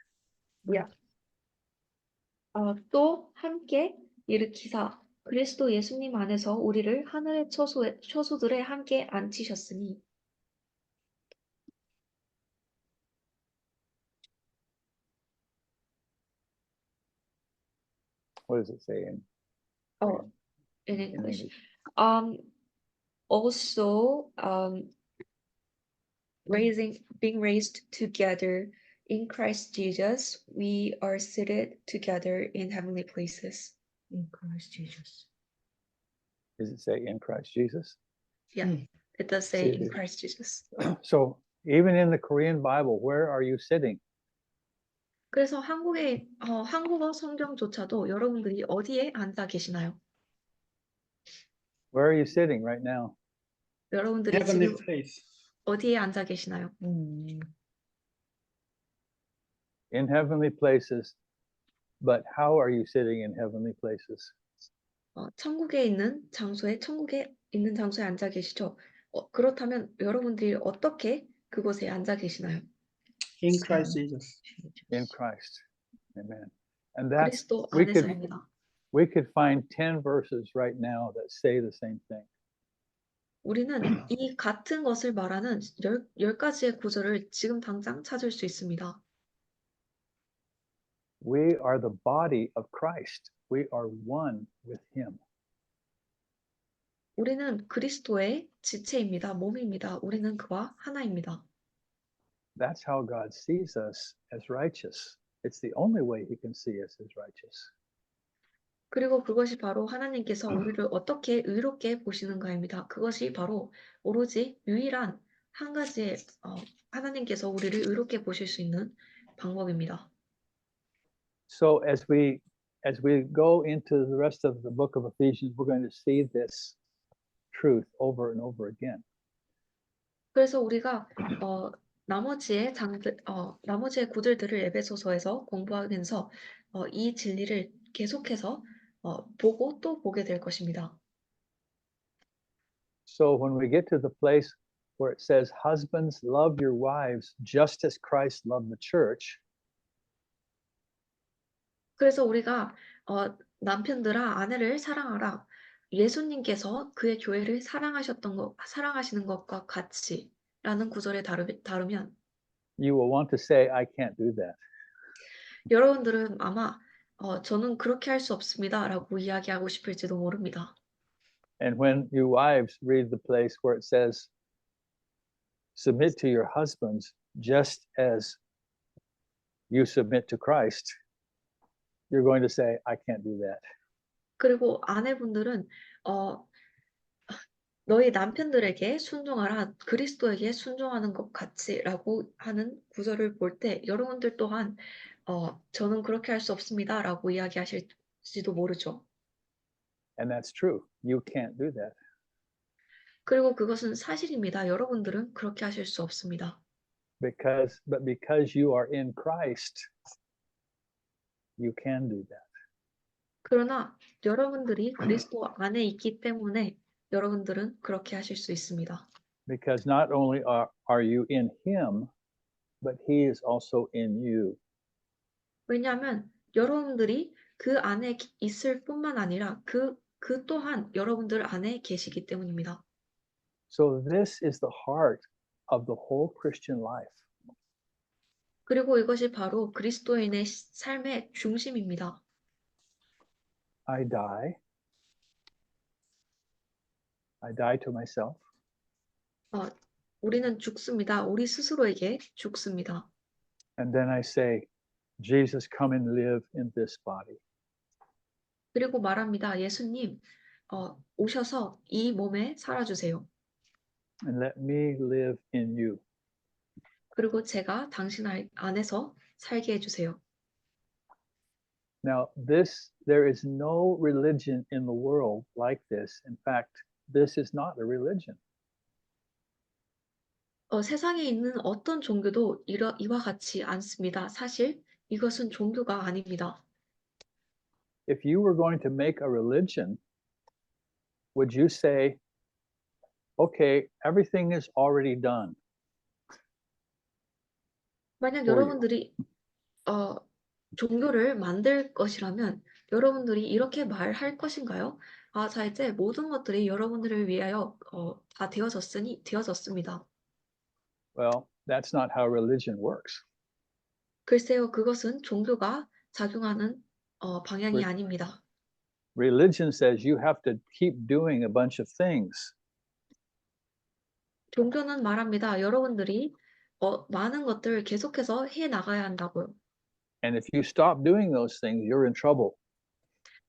또 함께 일으키사 그리스도 예수님 안에서 우리를 하늘의 처소들에 함께 앉히셨으니. What does it say in In English. English? Also, being raised together in Christ Jesus, we are seated together in heavenly places. In Christ Jesus. Does it say in Christ Jesus? It does say in Seated. Christ Jesus. So even in the Korean Bible, where are you sitting? 그래서 한국어 성경조차도 여러분들이 어디에 앉아 계시나요? Where are you sitting right now? 여러분들이 Heavenly 지금 place. 어디에 앉아 계시나요? In heavenly places. But how are you sitting in heavenly places? 천국에 있는 장소에 앉아 계시죠? 그렇다면 여러분들이 어떻게 그곳에 앉아 계시나요? In Christ Jesus. In Christ. Amen. And that's 그리스도 we could 안에서입니다. we could find 10 verses right now that say the same thing. 우리는 이 같은 것을 말하는 10가지의 구절을 지금 당장 찾을 수 있습니다. We are the body of Christ. We are one with him. 우리는 그리스도의 지체입니다. 몸입니다. 우리는 그와 하나입니다. That's how God sees us as righteous. It's the only way he can see us as righteous. 그리고 그것이 바로 하나님께서 우리를 어떻게 의롭게 보시는가입니다. 그것이 바로 오로지 유일한 한 가지의 하나님께서 우리를 의롭게 보실 수 있는 방법입니다. So as we go into the rest of the book of Ephesians, we're going to see this truth over and over again. 그래서 우리가 나머지의 구절들을 에베소서에서 공부하면서 이 진리를 계속해서 보고 또 보게 될 것입니다. So when we get to the place where it says, husbands, love your wives just as Christ loved the church, 그래서 우리가 남편들아 아내를 사랑하라. 예수님께서 그의 교회를 사랑하시는 것과 같이라는 구절에 다루면 you will want to say, I can't do that. 여러분들은 아마 저는 그렇게 할 수 없습니다라고 이야기하고 싶을지도 모릅니다. And when you wives read the place where it says, submit to your husbands just as you submit to Christ, you're going to say, I can't do that. 그리고 아내분들은 너희 남편들에게 순종하라 그리스도에게 순종하는 것 같이라고 하는 구절을 볼 때 여러분들 또한 저는 그렇게 할 수 없습니다라고 이야기하실지도 모르죠. And that's true. You can't do that. 그리고 그것은 사실입니다. 여러분들은 그렇게 하실 수 없습니다. Because you are in Christ, you can do that. 그러나 여러분들이 그리스도 안에 있기 때문에 여러분들은 그렇게 하실 수 있습니다. Because not only are you in him, but he is also in you. 왜냐하면 여러분들이 그 안에 있을 뿐만 아니라 그 또한 여러분들 안에 계시기 때문입니다. So this is the heart of the whole Christian life. 그리고 이것이 바로 그리스도인의 삶의 중심입니다. I die to myself. 우리는 죽습니다. 우리 스스로에게 죽습니다. And then I say, Jesus, come and live in this body. 그리고 말합니다. 예수님, 오셔서 이 몸에 살아주세요. And let me live in you. 그리고 제가 당신 안에서 살게 해주세요. Now, there is no religion in the world like this. In fact, this is not a religion. 세상에 있는 어떤 종교도 이와 같지 않습니다. 사실 이것은 종교가 아닙니다. If you were going to make a religion, would you say, okay, everything is already done? 만약 for you? 여러분들이 종교를 만들 것이라면 여러분들이 이렇게 말할 것인가요? 자, 이제 모든 것들이 여러분들을 위하여 다 되어졌습니다. Well, that's not how religion works. 글쎄요, 그것은 종교가 작용하는 방향이 아닙니다. Religion says you have to keep doing a bunch of things. 종교는 말합니다. 여러분들이 많은 것들을 계속해서 해 나가야 한다고요. And if you stop doing those things, you're in trouble.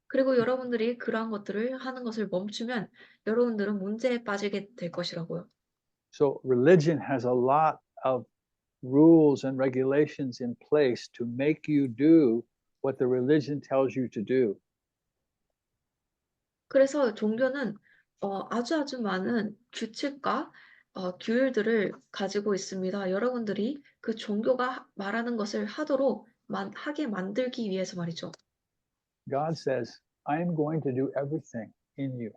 그리고 여러분들이 그러한 것들을 하는 것을 멈추면 여러분들은 문제에 빠지게 될 것이라고요. So religion has a lot of rules and regulations in place to make you do what the religion tells you to do. 그래서 종교는 아주 많은 규칙과 규율들을 가지고 있습니다. 여러분들이 그 종교가 말하는 것을 하게 만들기 위해서 말이죠. God says, I am going to do everything in you.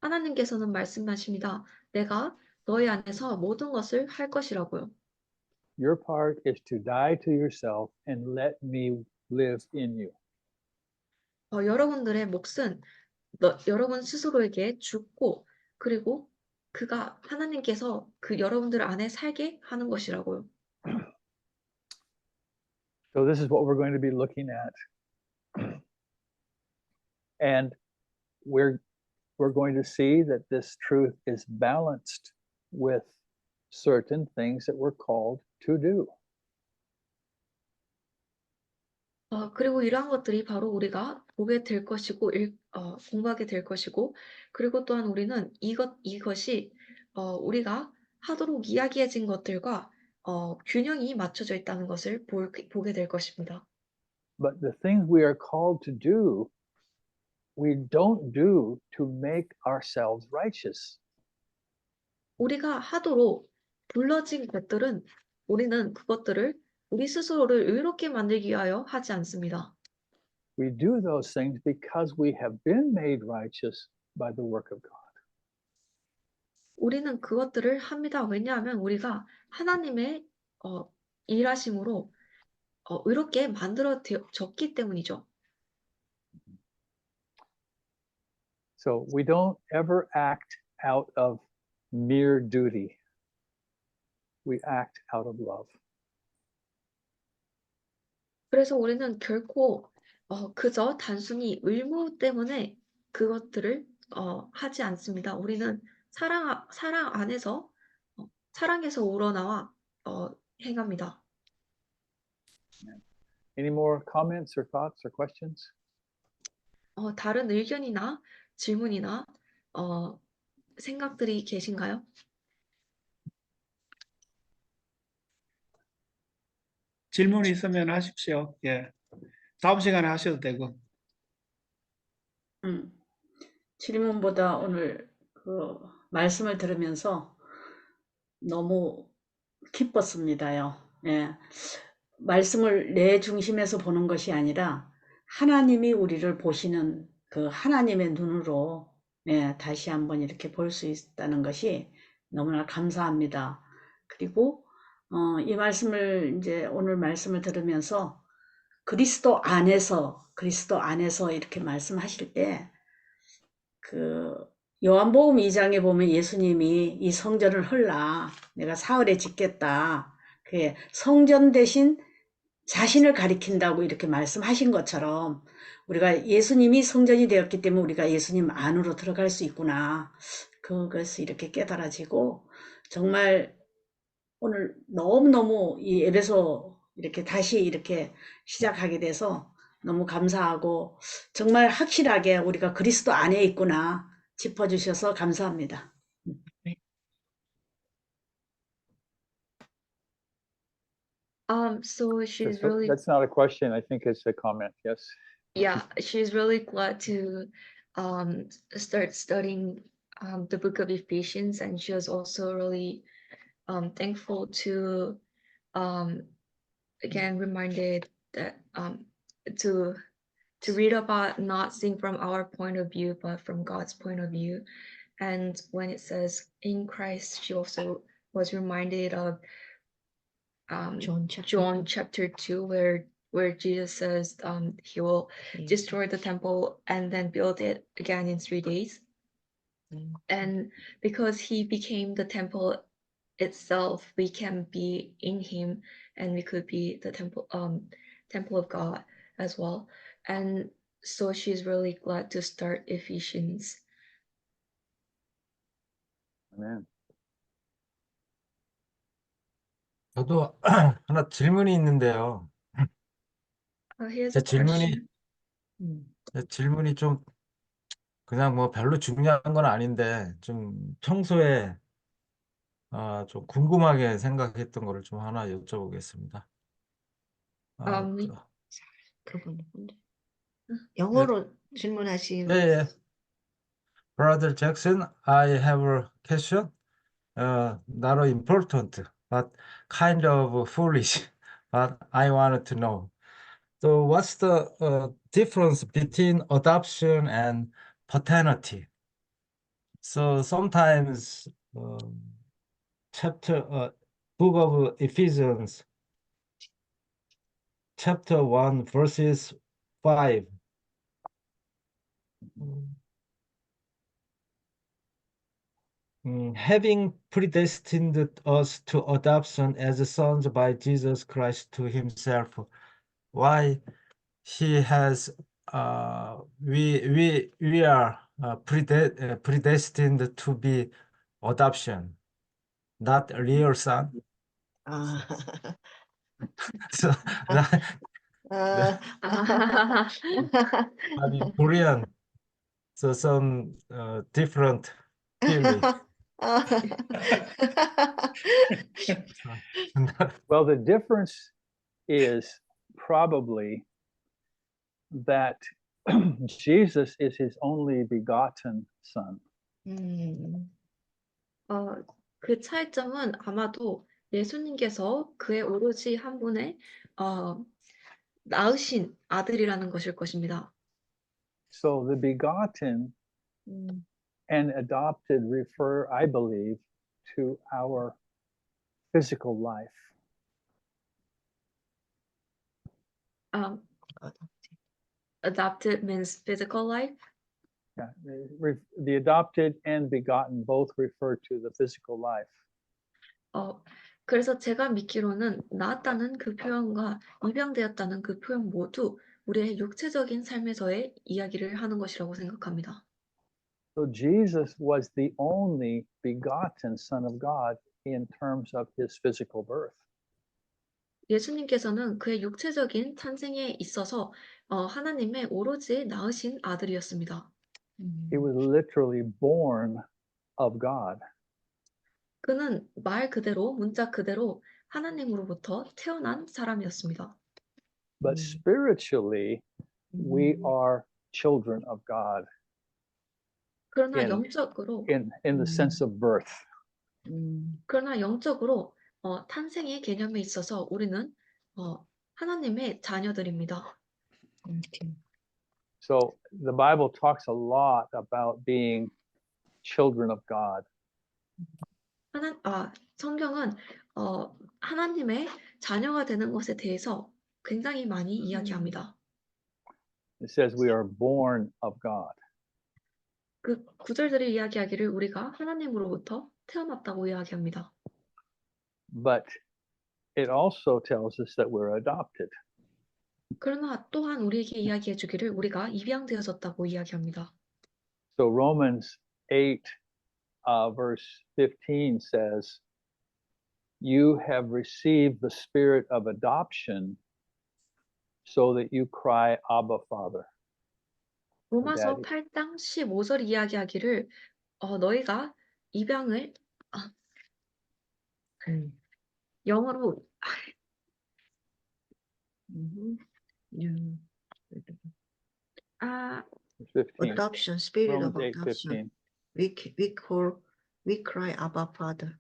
하나님께서는 말씀하십니다. 내가 너희 안에서 모든 것을 할 것이라고요. Your part is to die to yourself and let me live in you. 여러분들의 몫은 여러분 스스로에게 죽고 그리고 하나님께서 여러분들 안에 살게 하는 것이라고요. So this is what we're going to be looking at. And we're going to see that this truth is balanced with certain things that we're called to do. 그리고 이러한 것들이 바로 우리가 보게 될 것이고 공부하게 될 것이고 그리고 또한 우리는 이것이 우리가 하도록 이야기해진 것들과 균형이 맞춰져 있다는 것을 보게 될 것입니다. But the things we are called to do, we don't do to make ourselves righteous. 우리가 하도록 불러진 것들은 우리는 그것들을 우리 스스로를 의롭게 만들기 위하여 하지 않습니다. We do those things because we have been made righteous by the work of God. 우리는 그것들을 합니다. 왜냐하면 우리가 하나님의 일하심으로 의롭게 만들어졌기 때문이죠. So we don't ever act out of mere duty. We act out of love. 그래서 우리는 결코 그저 단순히 의무 때문에 그것들을 하지 않습니다. 우리는 사랑 안에서 사랑에서 우러나와 행합니다. Any more comments or thoughts or questions? 다른 의견이나 질문이나 생각들이 계신가요? 질문 있으면 하십시오. 예. 다음 시간에 하셔도 되고. 질문보다 오늘 그 말씀을 들으면서 너무 기뻤습니다요. 예. 말씀을 내 중심에서 보는 것이 아니라 하나님이 우리를 보시는 그 하나님의 눈으로 다시 한번 이렇게 볼 수 있다는 것이 너무나 감사합니다. 그리고 이 말씀을 이제 오늘 말씀을 들으면서 그리스도 안에서 이렇게 말씀하실 때 그 요한복음 2장에 보면 예수님이 이 성전을 헐라 내가 사흘에 짓겠다. 그 성전 대신 자신을 가리킨다고 이렇게 말씀하신 것처럼 우리가 예수님이 성전이 되었기 때문에 우리가 예수님 안으로 들어갈 수 있구나. 그것이 이렇게 깨달아지고 정말 오늘 너무너무 이 에베소 이렇게 다시 이렇게 시작하게 돼서 너무 감사하고 정말 확실하게 우리가 그리스도 안에 있구나 짚어주셔서 감사합니다. So she's really That's not a question. I think it's a comment. Yes. Yeah, she's really glad to start studying the book of Ephesians, and she was also really thankful to again reminded that to read about not seeing from our point of view but from God's point of view. And when it says in Christ, she also was reminded of John chapter 2, where Jesus says he will destroy the temple and then build it again in 3 days. And because he became the temple itself, we can be in him, and we could be the temple of God as well. And so she's really glad to start Ephesians. Amen. 저도 하나 질문이 있는데요. Here's 제 a question. 질문이 좀 그냥 뭐 별로 중요한 건 아닌데 좀 평소에 좀 궁금하게 생각했던 거를 좀 하나 여쭤보겠습니다. 그분이 뭔데? 영어로 질문하신 네, Brother Jackson, I have a question. Not important, but kind of foolish. But I wanted to know. So, what's the difference between adoption and paternity? So sometimes book of Ephesians, chapter 1, verses 5. Having predestined us to adoption as sons by Jesus Christ to himself. Why he has we are predestined to be adoption, not a real son. 아, So that I mean Korean, so some different feeling. Well, the difference is probably that Jesus is his only begotten son. 그 차이점은 아마도 예수님께서 그의 오로지 한 분의 낳으신 아들이라는 것일 것입니다. So the begotten and adopted refer, I believe, to our physical life. Adopted means physical life. Yeah, the adopted and begotten both refer to the physical life. 그래서 제가 믿기로는 낳았다는 그 표현과 입양되었다는 그 표현 모두 우리의 육체적인 삶에서의 이야기를 하는 것이라고 생각합니다. So Jesus was the only begotten Son of God in terms of his physical birth. 예수님께서는 그의 육체적인 탄생에 있어서 하나님의 오로지 낳으신 아들이었습니다. He was literally born of God. 그는 말 그대로, 문자 그대로 하나님으로부터 태어난 사람이었습니다. But spiritually, we are children of God 그러나 in- 영적으로, in the sense of birth. 그러나 영적으로 탄생의 개념에 있어서 우리는 하나님의 자녀들입니다. Okay. So the Bible talks a lot about being children of God. 성경은 하나님의 자녀가 되는 것에 대해서 굉장히 많이 이야기합니다. It says we are born of God. 그 구절들이 이야기하기를 우리가 하나님으로부터 태어났다고 이야기합니다. But it also tells us that we're adopted. 그러나 또한 우리에게 이야기해 주기를 우리가 입양되어졌다고 이야기합니다. So Romans 8, verse 15 says, you have received the spirit of adoption so that you cry, Abba, Father. 로마서 Daddy. 8장 15절 이야기하기를 너희가 입양을 영어로 Verse 15. Adoption, spirit Romans of 8, adoption. 15. We cry, Abba, Father.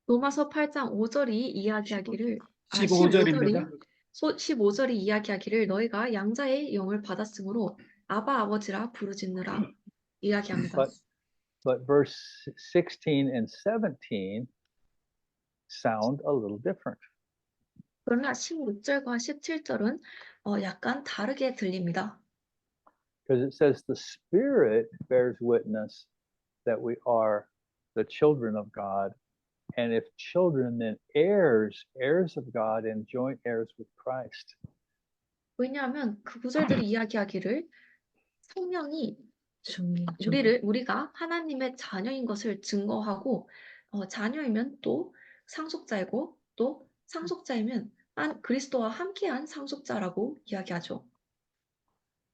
로마서 8장 5절이 이야기하기를 15절입니다. 15절이 이야기하기를 너희가 양자의 영을 받았으므로 아바 아버지라 부르짖느라 이야기합니다. But verse 16 and 17 sound a little different. 그러나 16절과 17절은 약간 다르게 들립니다. Because it says the Spirit bears witness that we are the children of God. And if children, then heirs, heirs of God and joint heirs with Christ. 왜냐하면 그 구절들이 이야기하기를 성령이 성령. 우리가 하나님의 자녀인 것을 증거하고 자녀이면 또 상속자이고 또 상속자이면 그리스도와 함께한 상속자라고 이야기하죠.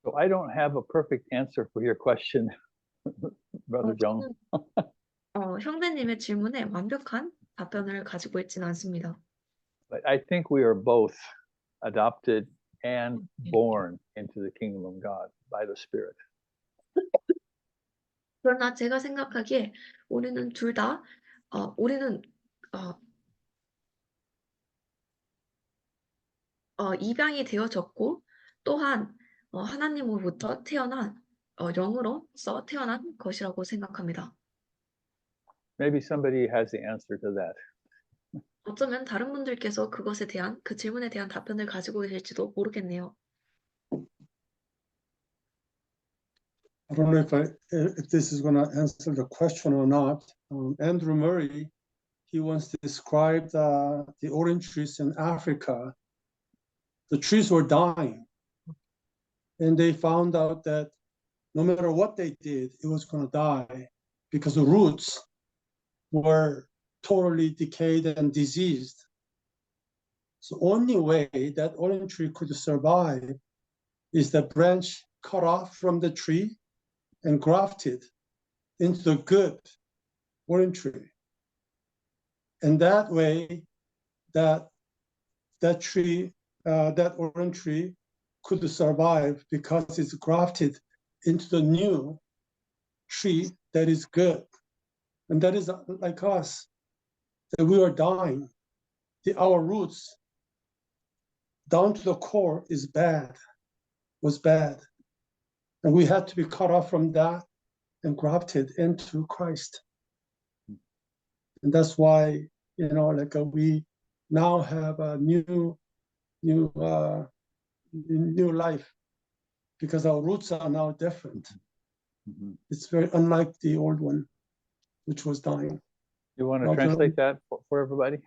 So I don't have a perfect answer for your question, Brother Jung. 형제님의 질문에 완벽한 답변을 가지고 있지는 않습니다. But I think we are both adopted and born into the kingdom of God by the Spirit. 그러나 제가 생각하기에 우리는 둘 다 입양이 되어졌고 또한 하나님으로부터 태어난 영으로서 태어난 것이라고 생각합니다. Maybe somebody has the answer to that. 어쩌면 다른 분들께서 그것에 대한 그 질문에 대한 답변을 가지고 계실지도 모르겠네요. I don't know if this is going to answer the question or not. Andrew Murray, he once described the orange trees in Africa. The trees were dying, and they found out that no matter what they did, it was going to die because the roots were totally decayed and diseased. So the only way that orange tree could survive is the branch cut off from the tree and grafted into the good orange tree. And that way, that tree, that orange tree could survive because it's grafted into the new tree that is good. And that is like us, that we are dying. Our roots down to the core was bad. And we had to be cut off from that and grafted into Christ. And that's why, we now have a new life because our roots are now different. Mm-hmm. It's very unlike the old one, which was dying. You want to translate that for everybody?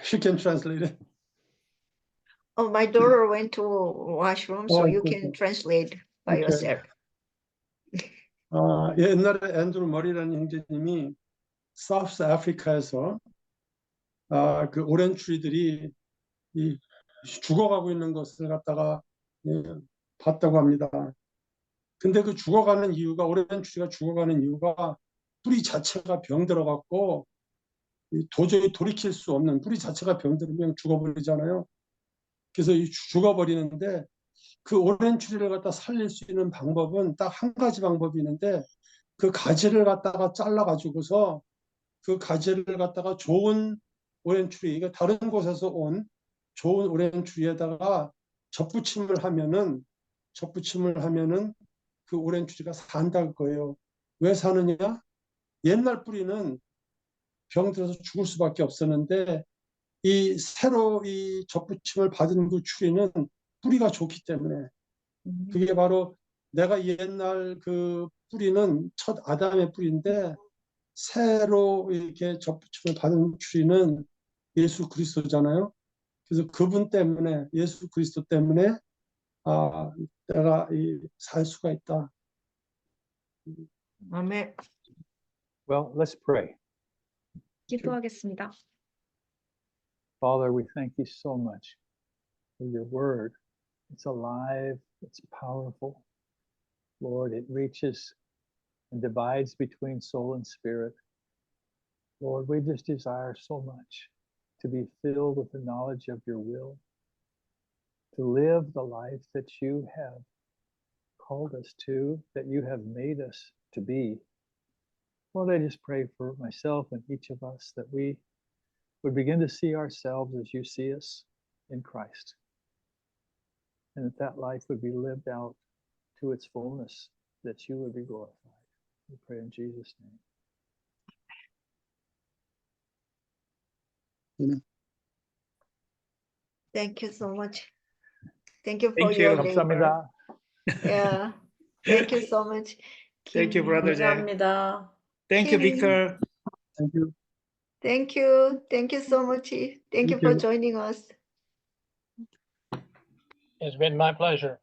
She can translate it. Oh, my daughter went to washroom, so you can translate. by Okay. yourself. 옛날에 앤드루 머리라는 형제님이 사우스 아프리카에서 그 오렌 트리들이 이 죽어가고 있는 것을 갖다가 봤다고 합니다. 근데 그 죽어가는 이유가 오렌 트리가 죽어가는 이유가 뿌리 자체가 병들어 갖고 도저히 돌이킬 수 없는 뿌리 자체가 병들면 죽어버리잖아요. 그래서 죽어버리는데 그 오렌 트리를 갖다 살릴 수 있는 방법은 딱 한 가지 방법이 있는데 그 가지를 갖다가 잘라 가지고서 그 가지를 갖다가 좋은 오렌 트리, 이게 다른 곳에서 온 좋은 오렌 트리에다가 접붙임을 하면은 그 오렌 트리가 산다는 거예요. 왜 사느냐? 옛날 뿌리는 병들어서 죽을 수밖에 없었는데 이 새로 이 접붙임을 받은 그 추리는 뿌리가 좋기 때문에 그게 바로 내가 옛날 그 뿌리는 첫 아담의 뿌리인데 새로 이렇게 접붙임을 받은 추리는 예수 그리스도잖아요. 그래서 그분 때문에 예수 그리스도 때문에 내가 살 수가 있다. 아멘. Well, let's pray. 기도하겠습니다. Father, we thank you so much for your word. It's alive, it's powerful. Lord, it reaches and divides between soul and spirit. Lord, we just desire so much to be filled with the knowledge of your will, to live the life that you have called us to, that you have made us to be. Lord, I just pray for myself and each of us that we would begin to see ourselves as you see us in Christ, and that that life would be lived out to its fullness, that you would be glorified. We pray in Jesus' name. Thank you so much. Thank you for Thank you. your labor. 감사합니다. Yeah. Thank you so much. Thank you, brother Jack. 감사합니다. Thank you, Kim. Victor. Thank you. Thank you. Thank you so much. Thank you for you. joining us. It's been my pleasure.